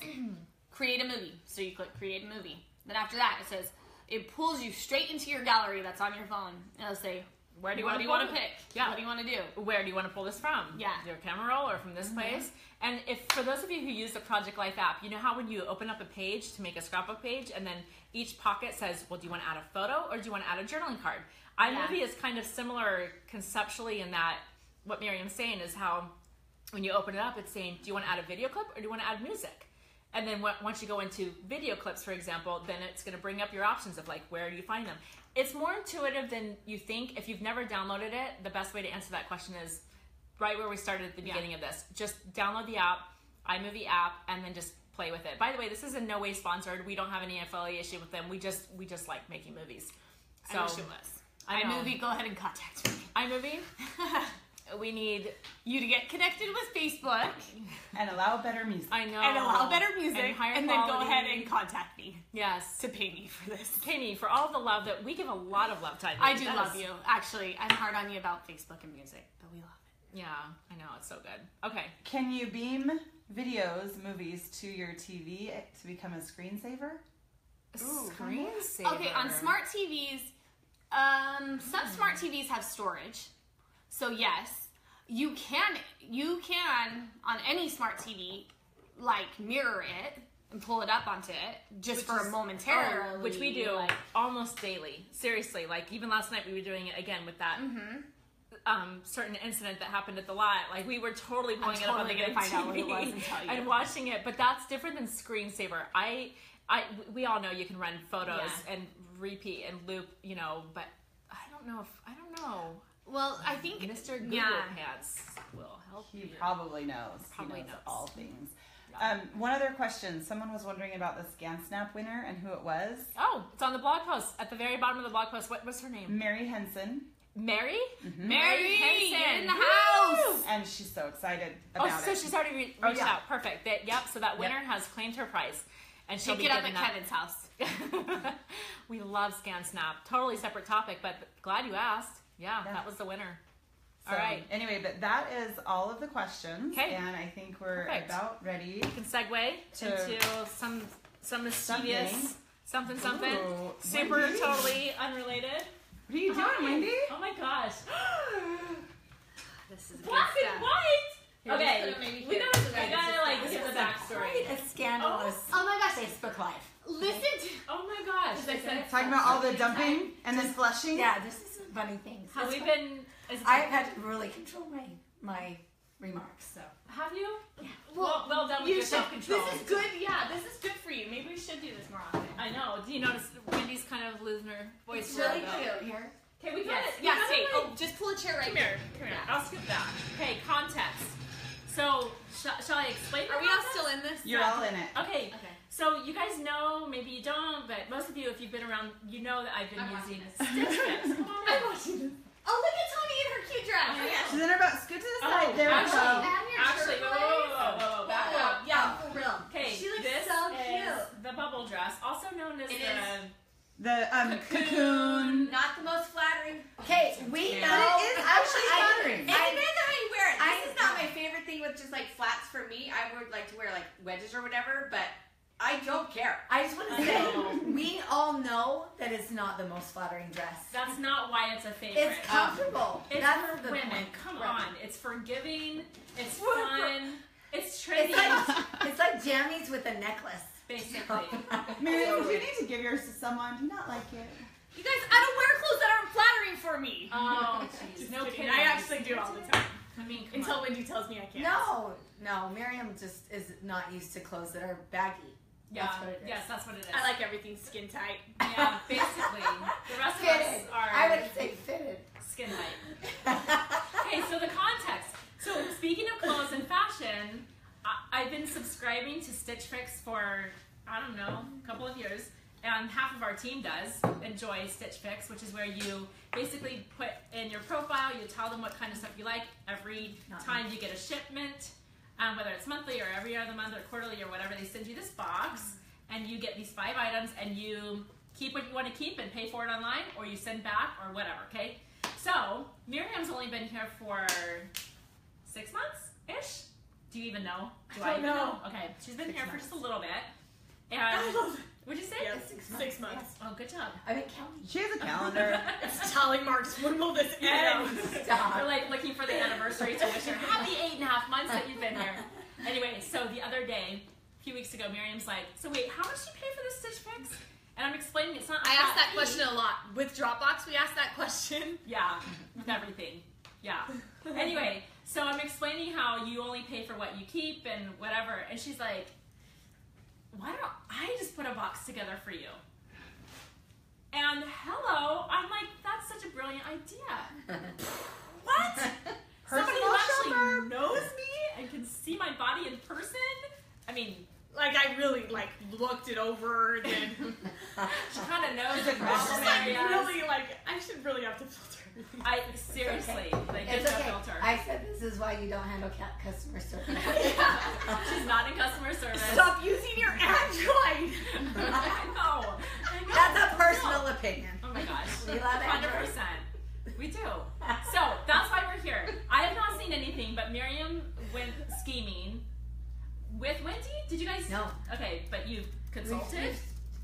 create a movie. So you click create a movie. Then after that, it says, it pulls you straight into your gallery that's on your phone. And it'll say, what do you want to pick? Yeah. What do you want to do? Where do you want to pull this from? Yeah. Your camera roll or from this place? And if for those of you who use the Project Life app, you know how when you open up a page to make a scrapbook page and then each pocket says, well, do you want to add a photo or do you want to add a journaling card? iMovie is kind of similar conceptually in that what Miriam's saying is how when you open it up, it's saying, do you want to add a video clip or do you want to add music? And then once you go into video clips, for example, then it's going to bring up your options of like, where do you find them? It's more intuitive than you think. If you've never downloaded it, the best way to answer that question is right where we started at the beginning of this. Just download the app, iMovie app, and then just play with it. By the way, this is in no way sponsored. We don't have any affiliation with them. We just like making movies. So, I wish it was. iMovie, go ahead and contact me. iMovie? We need you to get connected with Facebook and allow better music. I know. And allow better music. And then go ahead and contact me. Yes. To pay me for this. Pay me for all the love that we give a lot of love to. I do love you. Actually, I'm hard on you about Facebook and music, but we love it. Yeah, I know. It's so good. Okay. Can you beam movies to your TV to become a screensaver? Screensaver. Okay, on smart TVs, some smart TVs have storage. So yes, you can on any smart TV, like mirror it and pull it up onto it just for momentarily. Which we do almost daily. Seriously, like even last night we were doing it again with that certain incident that happened at the lot. Like we were totally pulling it up on the big find TV out what it was and tell you. and watching it. But that's different than screensaver. We all know you can run photos and repeat and loop, but I don't know. Well, I think Mr. Google Pants will help you. He probably knows. He knows all things. One other question. Someone was wondering about the ScanSnap winner and who it was. Oh, it's on the blog post. At the very bottom of the blog post. What was her name? Mary Henson. Mary? Mm-hmm. Mary Henson. You're in the house! And she's so excited about it. Oh, so she's already reached out. Perfect. So that winner has claimed her prize. And she'll Pick be it up at Kevin's house. We love ScanSnap. Totally separate topic, but glad you asked. Yeah, that was the winner. So, all right. Anyway, but that is all of the questions. Okay. And I think we're about ready. We can segue into some mischievous something. Ooh, super Wendy? Totally unrelated. What are you doing, Wendy? Oh my gosh. This is Black and white! Okay, we gotta This get is the backstory. Quite a scandalous Oh my gosh. Facebook Live. Listen to... Oh my gosh. Talking about all the dumping and then flushing? Yeah, this is funny things. Have we been... I've had to really control my remarks. So Have you? Yeah. Well done with your self-control. This is good. Yeah, this is good for you. Maybe we should do this more often. I know. Do you notice Wendy's kind of losing her voice? it's really cute here. Okay, we got it. Yeah, stay. Oh, just pull a chair right Come here. I'll scoot that. Okay, context. So, shall I explain? Are we all still in this? You're all in it. Okay. Okay. So you guys know, maybe you don't, but most of you, if you've been around, you know that I've been using Stitch Fix. Come on in. I'm watching this. Oh, look at Tony in her cute dress. Oh, yeah. She's in her boat. Scoot to the side. There we actually, go. Actually, whoa, back up. Yeah, for real. Okay, She looks this so is cute. the bubble dress, also known as It The cocoon. Not the most flattering. Okay, we Yeah. know. But it is actually flattering. It depends on how you wear it. I This is not know. my favorite thing with just like flats for me. I would like to wear like wedges or whatever, but I don't care. I just want to I say, know. we all know that it's not the most flattering dress. That's not why it's a favorite. It's comfortable. It's That's for the women. point. Come Right. on. It's forgiving. It's fun. It's trendy. It's like jammies with a necklace. Basically. Miriam, do you need to give yours to someone? Do you not like it? You guys, I don't wear clothes that aren't flattering for me. Oh, jeez. No kidding. I actually do all the time. I mean, come Until on. Wendy tells me I can't. No, Miriam just is not used to clothes that are baggy. Yeah. That's what it is. Yes, that's what it is. I like everything skin tight. Yeah, basically. The rest of Fitted. us are I would say fitted. skin tight. Okay, so the context. So speaking of clothes and fashion, I've been subscribing to Stitch Fix for, I don't know, a couple of years. And half of our team does enjoy Stitch Fix, which is where you basically put in your profile, you tell them what kind of stuff you like every time you get a shipment, whether it's monthly or every other month or quarterly or whatever, they send you this box and you get these 5 items and you keep what you want to keep and pay for it online, or you send back or whatever, okay? So, Miriam's only been here for 6 months-ish? Do you even know? Do I even know? Okay, she's been here for just a little bit. And what'd you say? Yeah, 6 months. Yes. Oh, good job. I've been counting. She has a calendar. It's tally marks. When will this end? We're Stop. like looking for the anniversary to wish her happy 8.5 months that you've been here. Anyway, so the other day, a few weeks ago, Miriam's like, so wait, how much do you pay for this Stitch Fix? And I'm explaining it's not. I ask that fee. question a lot. With Dropbox, we ask that question. Yeah, with everything. Yeah. Anyway, so I'm explaining how you only pay for what you keep and whatever, and she's like, why don't I just put a box together for you? And hello, I'm like, that's such a brilliant idea. What? Somebody who actually shopper. knows me and can see my body in person? I mean, Like, I really, looked it over and she kind of knows the It's problem like, areas. really, I should really have to filter everything. I seriously, like, It's there's no okay. filter. I said this is why you don't handle customer service. She's not in customer service. Stop using your Android. I know. That's a personal opinion. Oh my gosh. We love 100%. We do. So that's why we're here. I have not seen anything, but Miriam went scheming with Wendy. Did you guys? No. Okay, but you consulted.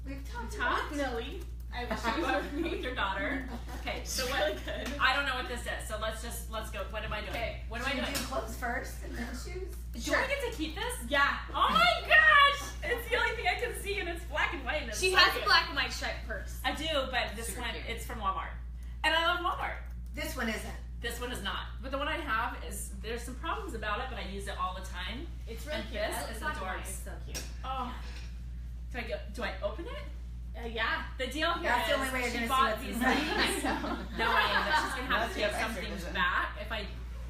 We've talked. Talked. Nelly. I wish you were with your daughter. Okay, so what? Really good. I don't know what this is. So let's go. What am I doing? Okay. What am I Should we doing? do clothes first and then shoes? Do I get to keep this? Yeah. Oh my gosh! It's the only thing I can see, and it's black and white. And it's She so has cute. a black and white striped purse. I do, but this Super one, cute. it's from Walmart. And I love Walmart. This one isn't. This one is not. But the one I have is, there's some problems about it, but I use it all the time. It's really And cute. this I is black and white. adorbs. It's so cute. Oh. Do I open it? Yeah. The deal here That's the is only way you're she gonna see bought what's these inside. things knowing that she's going to have Unless to you take have some extra things vision. back if I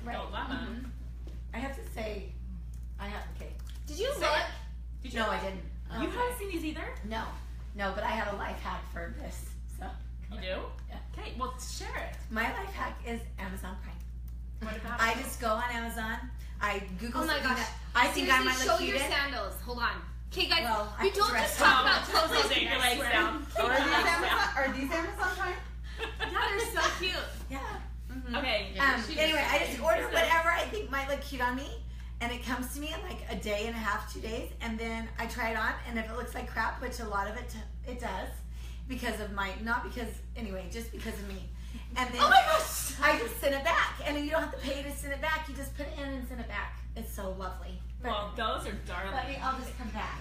Right. don't love them. I have to say, okay. Did you Say look? it. Did you? No, I didn't. You haven't seen these either? No, but I have a life hack for this. So You do? Yeah. Okay, well, share it. my life hack is Amazon Prime. What about I it? just go on Amazon. I Google. Oh my something gosh. that I think I might Seriously, look show cute your in. sandals. Hold on. Okay, guys, Well, I we don't dress just talk up. about clothes all Take day. your I legs swear. down. Are these Amazon Prime? Yeah, they're so cute. Yeah. Okay. Anyway, I just order whatever I think might look cute on me, and it comes to me in like a day and a half, 2 days, and then I try it on, and if it looks like crap, which a lot of it does, because of just because of me. And then Oh my gosh. I just send it back, and you don't have to pay to send it back. You just put it in and send it back. It's so lovely. Well, those are darling. I'll just come back.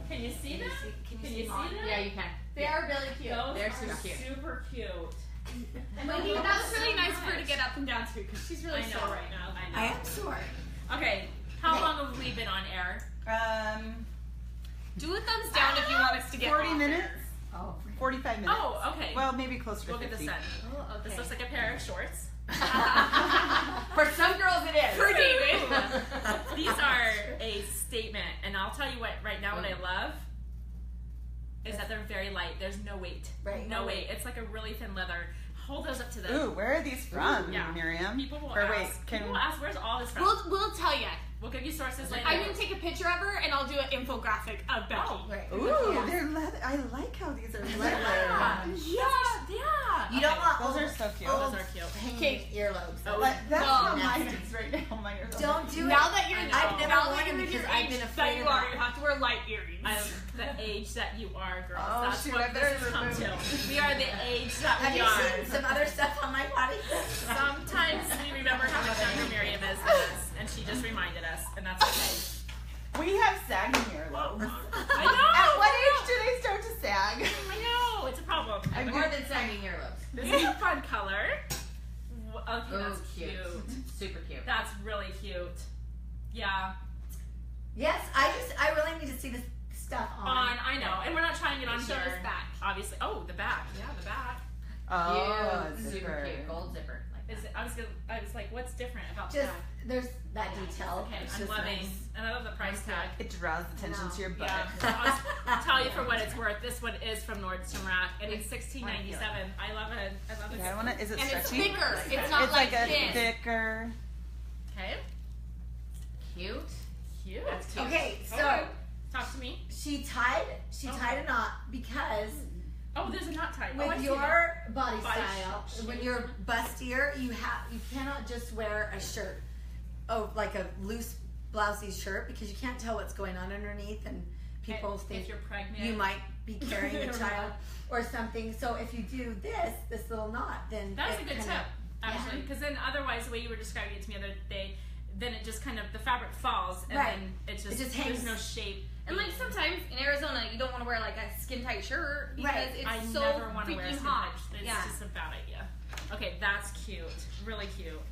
Can you see them? Can Can you you see see mine? them? Yeah, you can. They are really cute. Those They're are super cute. super cute. And that was really nice for her to get up and down too, because she's really I know. sore right now. I am sore. been on air? Do a thumbs down if you want us to get 40 off minutes. air. Oh, 45 minutes. Oh, okay. Well, maybe closer to We'll get 50. this done. Oh, okay. This looks like a pair of shorts. For some girls, it is. For David. These are a statement, and I'll tell you what. Right now, what I love is that they're very light. There's no weight. Right. No weight. It's like a really thin leather. Hold those up to the. Ooh, where are these from, Yeah. Miriam? People will Or ask. wait, People will ask, where's all this from? We'll tell you. We'll give you sources later. I'm gonna take a picture of her and I'll do an infographic of Becky. Oh, right. Ooh, Yeah. they're leather. I like how these are Yeah. leather. Yeah. You don't want Those old, are so cute. old Those are cute. hanging earlobes. Oh, That's No. how mine is right now. Mine are Don't do Now it. that you're, I know. I've never now worn that them you're because your I've age been that afraid you of are, that. you have to wear light earrings. The age that you are, girls. Oh, That's shoot, what I better this has come remove to. this. We are the age that Have we you are. seen some other stuff on my body? Sometimes we remember how much younger Miriam is than us, and she just reminded us, and that's okay. We have sagging earlobes. I know. At what age do they start to sag? I know. It's a problem. I'm More than sagging earlobes. This is a fun color. Okay, Oh, that's cute. Super cute. That's really cute. Yeah. Yes, I really need to see this stuff on. I know, and we're not trying it on Show here. us back. Obviously. Oh, the back. Yeah, the back. Oh, Cute. Super zipper. cute. Gold zipper. Like Is that. it, I was like, what's different about Just that? there's that detail. Okay, It's I'm just loving, nice. and I love the price tag. It draws attention to your butt. Yeah, I'll tell you for what it's worth. This one is from Nordstrom Rack, and it's $16.97. I love it. I love it. Yeah, I wanna. Is it and it's stretchy? thicker. It's not It's like a thin. thicker. Okay, Cute. cute. That's cute. Okay, so Okay. Talk to me. she tied a knot because Oh, there's a knot tied. with your body Body style, shape. when you're bustier, you cannot just wear a shirt, like a loose blousey shirt, because you can't tell what's going on underneath, and people if think you're pregnant, you might be carrying a child or something. So if you do this little knot, then That was it a good kinda- tip, actually, because then otherwise, the way you were describing it to me the other day, then it just kind of the fabric falls, and Right. then it just just hangs. there's no shape. And like sometimes in Arizona, you don't want to wear like a skin tight shirt because Right. it's I so never want to wear freaking skin hot. tight. It's Yeah. just a bad idea. Okay, that's cute. Really cute.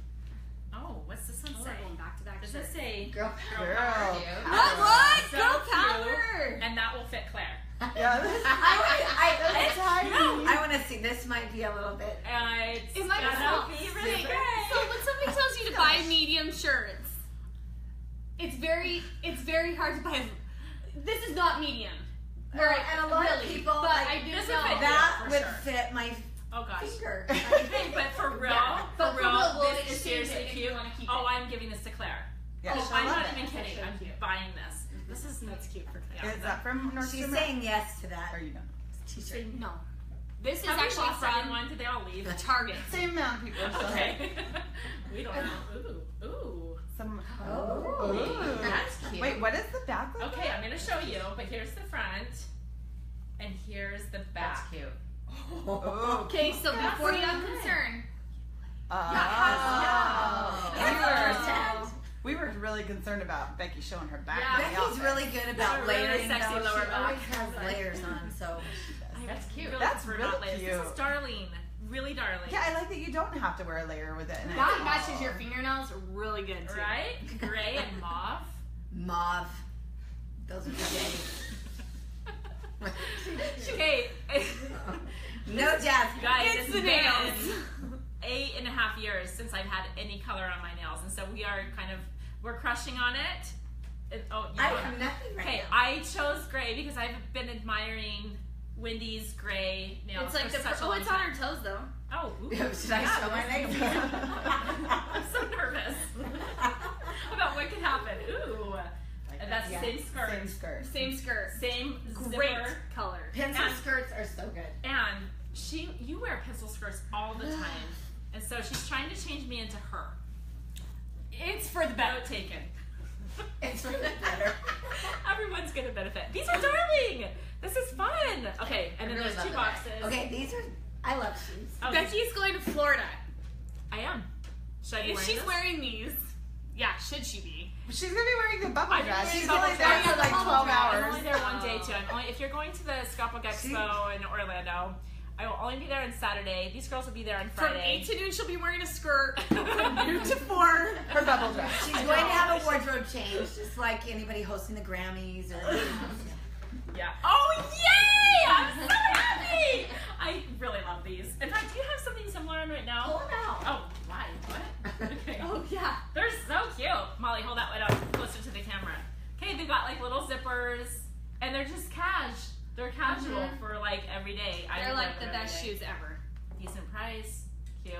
Oh, what's this one Oh, say? we're going back to back Does shirts. it say Girl. Girl. Cute. What? What? So Girl cute. power. And that will fit Claire. Yeah. I tiny. want to see. This might be a little bit. It's It might be gonna small. be really So great. when somebody tells you to buy medium shirts, it's very hard to buy. This is not medium. Well, and a lot of really, people, but like, I do this know would fit That for would sure. fit my Oh gosh. finger. Hey, but for real, Yeah. for But for real, real, we'll this is exchange seriously it if you cute. wanna keep Oh, it. I'm giving this to Claire. Yeah, Oh, she'll I'm love not it. even kidding. I'm buying this. This is That's cute for Claire. Is that from Nordstrom? She's Rack? saying yes to that Or you don't know? t-shirt. No, this is Have we actually lost from anyone? Did they all leave? Target. Same amount of people. So Okay. We don't know. Ooh. Some. Oh. Ooh. That's cute. Wait, what is the back look Okay, I'm gonna show you, but here's the front, and here's the That's back. cute. Oh. Okay, so That's before you so have good. concern, Oh. We were really concerned about Becky showing her back. Yeah. in the Becky's outfit. really good about Really layering. sexy though. lower She back. always has layers on, so. That's cute. Really That's prefer really not layers. This is cute. darling. Really darling. Yeah, I like that you don't have to wear a layer with it. And that matches your fingernails really good too. Right? Gray and mauve. Mauve. Those are the Okay. No jazz. Guys, It's it's the been nails. 8.5 years since I've had any color on my nails, and so we're crushing on it. Oh, you I know. have nothing right Okay, now. I chose gray because I've been admiring Wendy's gray nails It's like for the such a oh, long it's on time. her toes though. Oh, ooh. Should I show my nails? I'm so nervous about what could happen. Ooh, and that's Yeah, the same skirt, Same skirt. Same skirt. same Great zipper. color. Pencil And- skirts are so good. And you wear pencil skirts all the time, and so she's trying to change me into her. It's for the better. Note taken. It's really better. Everyone's gonna benefit. These are darling. This is fun. Okay, and then I really there's two love boxes. Okay, these are. I love shoes. Oh, Becky's going to Florida. I am. Should I be If wearing she's this? wearing these, yeah, should she be? She's gonna be wearing the bubble I'm dress. wearing She's bubble only there dress. for like Bubble 12 dress. I'm hours. only there one day too. If you're going to the Scalpel Expo in Orlando, I will only be there on Saturday. These girls will be there on From Friday. 8 to noon, she'll be wearing a skirt. From noon to 4. Her bubble dress. She's going to have a wardrobe change, just like anybody hosting the Grammys or. Yeah. Oh, yay! I'm so happy! I really love these. In fact, do you have something similar on right now? Pull them out. Oh, why? What? Okay. Oh yeah. They're so cute. Molly, hold that one up closer to the camera. Okay, they've got like little zippers, and they're just They're casual for like every day. I They're would like wear the them best every day. shoes ever. Decent price, cute,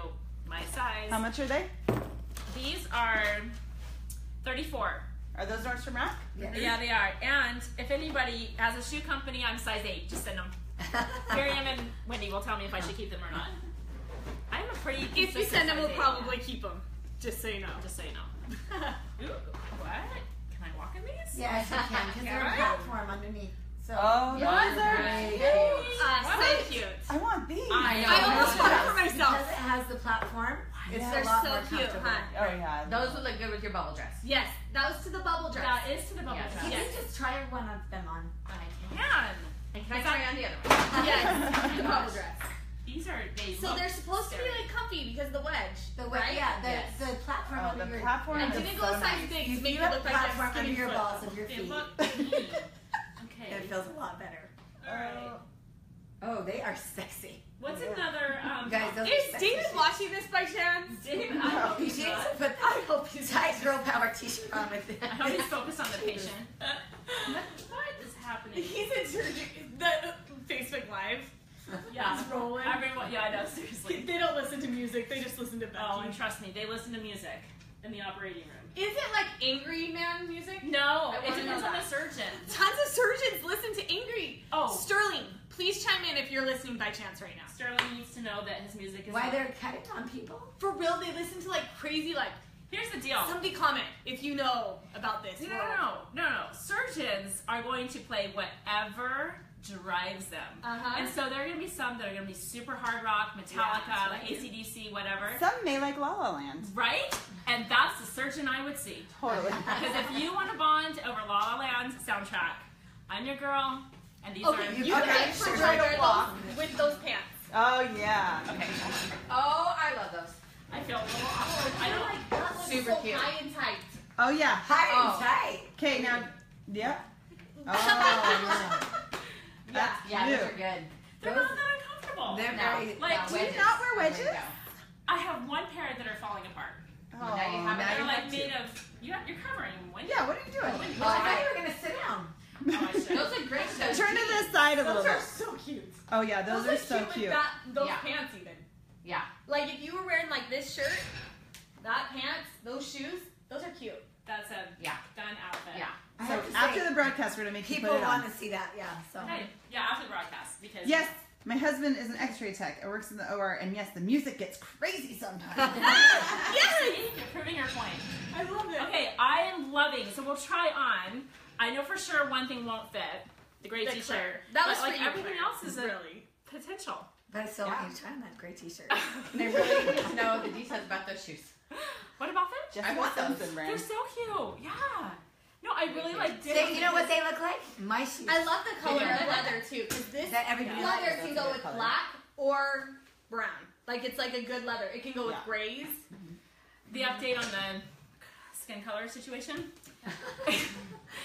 my size. How much are they? These are $34. Are those Nordstrom Rack? Yeah, they are. And if anybody has a shoe company, I'm size 8. Just send them. Miriam and Wendy will tell me if I should keep them or not. I'm a pretty. If you send them, we'll size 8. probably keep them. Just so you know. Just so you know. Ooh, what? Can I walk in these? Yes, you can, because they're a platform underneath. So, Oh, those are Great. cute. So cute. I want these. I almost bought it for myself. Because it has the platform, it's Yeah. a They're lot so more cute, comfortable. huh? Oh yeah. Those would look good with your bubble dress. Yes, that was to the bubble dress. That is to the bubble Yes. dress. You Yes. can just try one of them on. Can. And can I try on the other one? Yes, the bubble dress. These are they So look they're supposed to be scary. like comfy because the wedge. The way, right? yeah, Yes. the platform Oh, under the your platform I is didn't so go size nice. big You to make feel it the look like I have platform under skinny your foot. balls of your They feet. look clean. Okay. It feels a lot better. All right. Oh, they are sexy. What's Yeah. another Guys, those are Is sexy David shoes. watching this by chance? David, No. I hope He he's needs not. to put the tight girl power t-shirt on with it. I hope he's focused on the patient. What is happening? He's in surgery. The Facebook Live. Yeah. It's rolling. Everyone, yeah, I know, seriously. They don't listen to music. They just listen to Becky. Oh, and trust me, they listen to music in the operating room. Is it like angry man music? No, I it wanna depends know on the that. surgeon. Tons of surgeons listen to angry. Oh. Sterling, please chime in if you're listening by chance right now. Sterling needs to know that his music is Why not- they're cutting on people? For real, they listen to like crazy, like, Here's the deal. somebody comment if you know about this. No. Surgeons are going to play whatever drives them. Uh-huh. And so there are going to be some that are going to be super hard rock, Metallica, Yeah, like that's what I AC/DC, whatever. Some may like La La Land. Right? And that's the surgeon I would see. Totally. Because if you want to bond over La La Land's soundtrack, I'm your girl, and these Okay, are... you Okay, can sure. for Try to wear walk. those with those pants. Oh yeah. Okay. Oh, I love those. I feel a little awkward. I don't like... That looks Super so cute. high and tight. Oh yeah. High Oh. and tight. Okay, now. Yeah. Oh yeah. That's Yeah, cute. those are good. They're not that uncomfortable. They're No. very. Like, Do you not wear There you wedges? go. I have one pair that are falling apart. Oh, Now you have it. now They're you like have made to. of... You're covering one. Yeah, what are you doing? Well, I thought you were gonna sit down. Oh, I should. Those are great. Those Turn to jeans. this side a little Those are bit. so cute. Oh yeah, those are so with cute. those Yeah. pants even. Yeah. Like if you were wearing like this shirt, that pants, those shoes, those are cute. That's a Yeah. done outfit. Yeah. I So have to after say, the broadcast, we're gonna make you people put it on. want to see that. Yeah. So. Okay. Yeah, after the broadcast. Because... Yes, my husband is an X-ray tech. It works in the OR, and yes, the music gets crazy sometimes. Yes! You're proving your point. I love it. Okay, I am loving. So we'll try on. I know for sure one thing won't fit. The gray The t-shirt. Claire. That was but, like for you, everything Claire. else is a Really. potential. But I still Yeah. want you to try on that gray t-shirt. And I really need to know the details about those shoes. What about them? Jessica want those. Simpson They're brand. so cute. Yeah. No, I really like You know what they look like? My shoes. I love the color Yeah. of leather too, because this That everybody Yeah. leather That's can a go good with color. black or brown. Like it's like a good leather. It can go with Yeah. grays. the update on the skin color situation.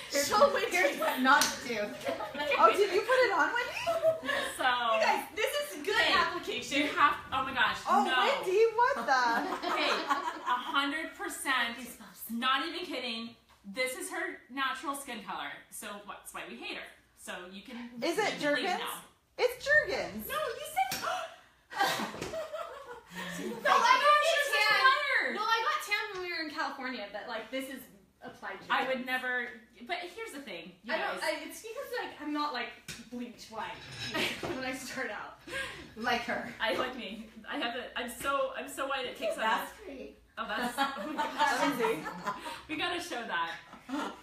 Here's what not to do. Oh, did you put it on, Wendy? So You guys, this is good Hey, application. you have. Oh my gosh. Oh, no. Wendy, what the? Hey, 100%. Not even kidding. This is her natural skin color. So that's why we hate her. So you can. Is it you can leave Jergens? now. It's Jergens. No, you said. No, I got She's tan. sweater. No, I got tan when we were in California, but like this is applied to I it. would never. But here's the thing. You I don't. guys. It's because like I'm not like bleach white when I start out. Like her. I like me. I have it. I'm so white it takes on. That's great. Oh, that's. Oh my gosh. We gotta show that.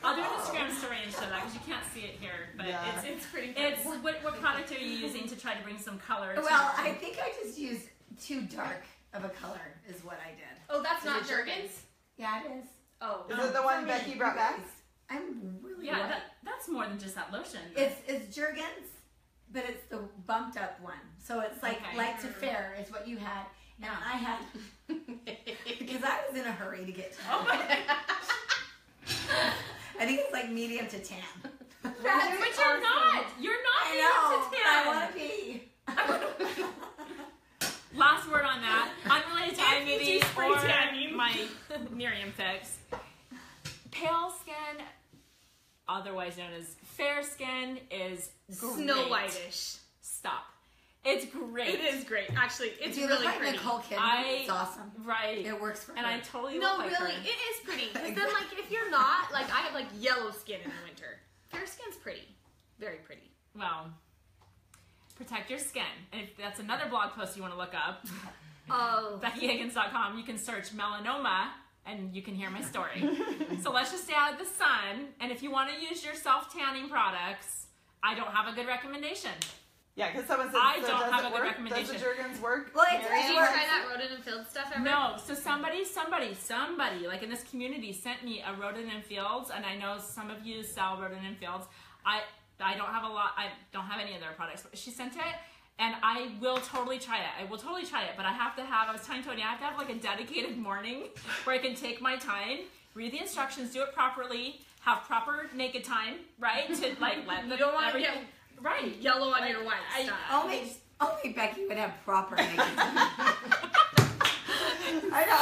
I'll do an Instagram story and show that because you can't see it here, but Yeah. It's pretty. it's what product are you using to try to bring some color? to Well, your- I think I just used too dark of a color is what I did. Oh, that's Is not it Jergens. Yeah, it is. Oh, Is it the one Becky brought back? I'm really Yeah, white. that's more than just that lotion. but- It's Jergens, but it's the bumped up one. So it's like Okay. light to fair is what you had, and I had because I was in a hurry to get to Oh my like medium to tan. But you're not. You're not I medium know, to but tan. I want to be. Last word on that. Unrelated to iMovie spray or tanning. my Miriam fix. Pale skin, otherwise known as fair skin, is great. Snow White-ish. Stop. It's great. It is great. Actually, it's If you really look like pretty. Nicole Kidman, it's awesome. Right. It works for And her. I totally No, look like really, her. it is pretty. Because then, like, if you're not, like, I have, like, yellow skin in the winter. Fair skin's pretty. Very pretty. Well, protect your skin. And if that's another blog post you want to look up, Oh. BeckyHiggins.com, you can search melanoma and you can hear my story. So let's just stay out of the sun. And if you want to use your self-tanning products, I don't have a good recommendation. Yeah, because someone said, I so don't does have it a good work? recommendation. Does the Jergens work? Well, it's Mary? Did you try that rodent and field stuff ever? No, so somebody, like in this community sent me a Rodent and Fields, and I know some of you sell Rodent and Fields. I don't have I don't have any of their products, but she sent it, and I will totally try it. I was telling Tony, I have to have like a dedicated morning where I can take my time, read the instructions, do it properly, have proper naked time, right? To like let You don't want to get right. yellow on your white stuff. Only Becky would have proper naked time. I know.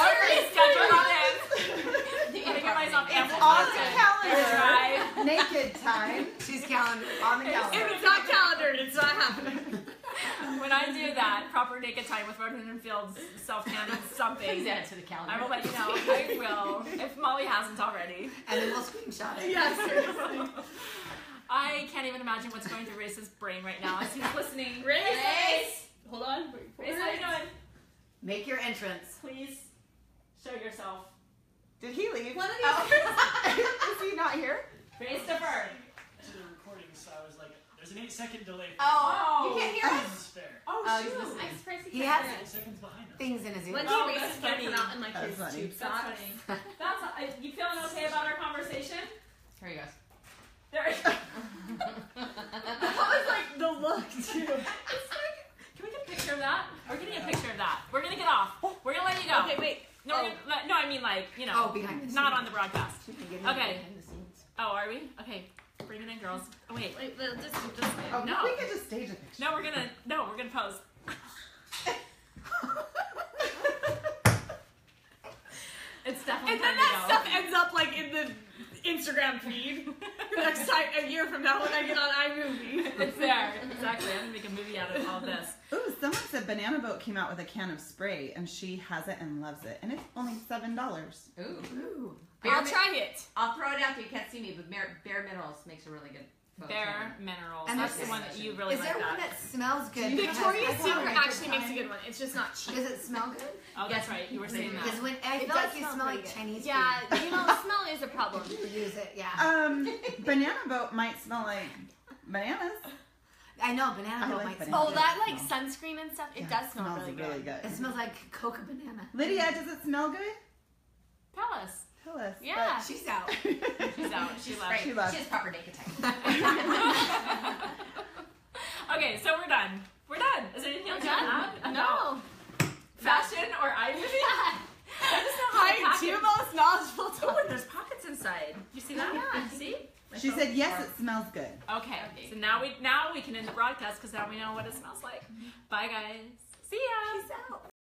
Schedule it in. I'm gonna get myself ample On the content. calendar. Right. Naked time. She's calendar on the If calendar. it's not calendared, it's not happening. When I do that, proper naked time with Rodent and Fields self-tanning something, Please add it to the calendar. I will let you know. I will, if Molly hasn't already. And then we'll screenshot it. Yeah, seriously. I can't even imagine what's going through Race's brain right now as he's listening. Race! Hold on. Race, how you doing? Make your entrance. Please show yourself. Did he leave? One of these. Is he not here? Race deferred. To the recording, so I was like, there's an 8-second delay. Oh, you can't hear us? This is fair. Oh, he's shoot. listening. I'm surprised He has 8 seconds behind us. things in his ear. Let's Oh, see that's Race's gonna funny. come out in like That's his funny. tube That's socks. funny. You feeling okay about our conversation? Here he goes. There we go. That was like the look too. Can we get a picture of that? We're getting a picture of that. We're gonna get off. We're gonna let you go. Okay, wait. No, no, I mean like, you know, Oh, behind the not scenes. on the broadcast. Okay. Okay. Oh, are we? Okay, bring it in, girls. Oh, wait. Wait, just Oh, No. we could just stage a picture. No, we're gonna pose. It's definitely and then time that to stuff go. ends up like in the Instagram feed. Next time, a year from now, when I get on iMovie. It's there. Exactly. I'm gonna make a movie out of all this. Ooh, someone said Banana Boat came out with a can of spray, and she has it and loves it, and it's only $7. Ooh. Ooh. I'll try it. I'll throw it out there. You can't see me, but Bare Minerals makes a really good photo. Bare Minerals. And That's there's- the one that you really Is like there one that. that smells good? Because Victoria's I thought Secret naked actually makes a time- good one. It's just not cheap. Does it smell good? Oh, that's right. You were saying that. Because when I It feel does like you smell pretty like good. Chinese Yeah, food. you know, smell is a problem. You use it, yeah. Banana Boat might smell like bananas. I know banana I boat like might banana Oh, smell good. that like sunscreen and stuff. It Yeah, does smell smells really good. It smells like coca banana. Lydia, does it smell good? Tell us. Tell us. Yeah. She's out. She's out. She left. Right. She left. She has proper naked time. Okay, so we're done. We're done. Is there anything else you want to add? No. Fashion or iMovie? I just know how to Hi, pack two it. most knowledgeable Oh, and there's pockets inside. You see that? Yeah. See? She said yes, it smells good. Okay. So now we can end the broadcast because now we know what it smells like. Bye, guys. See ya. She's out.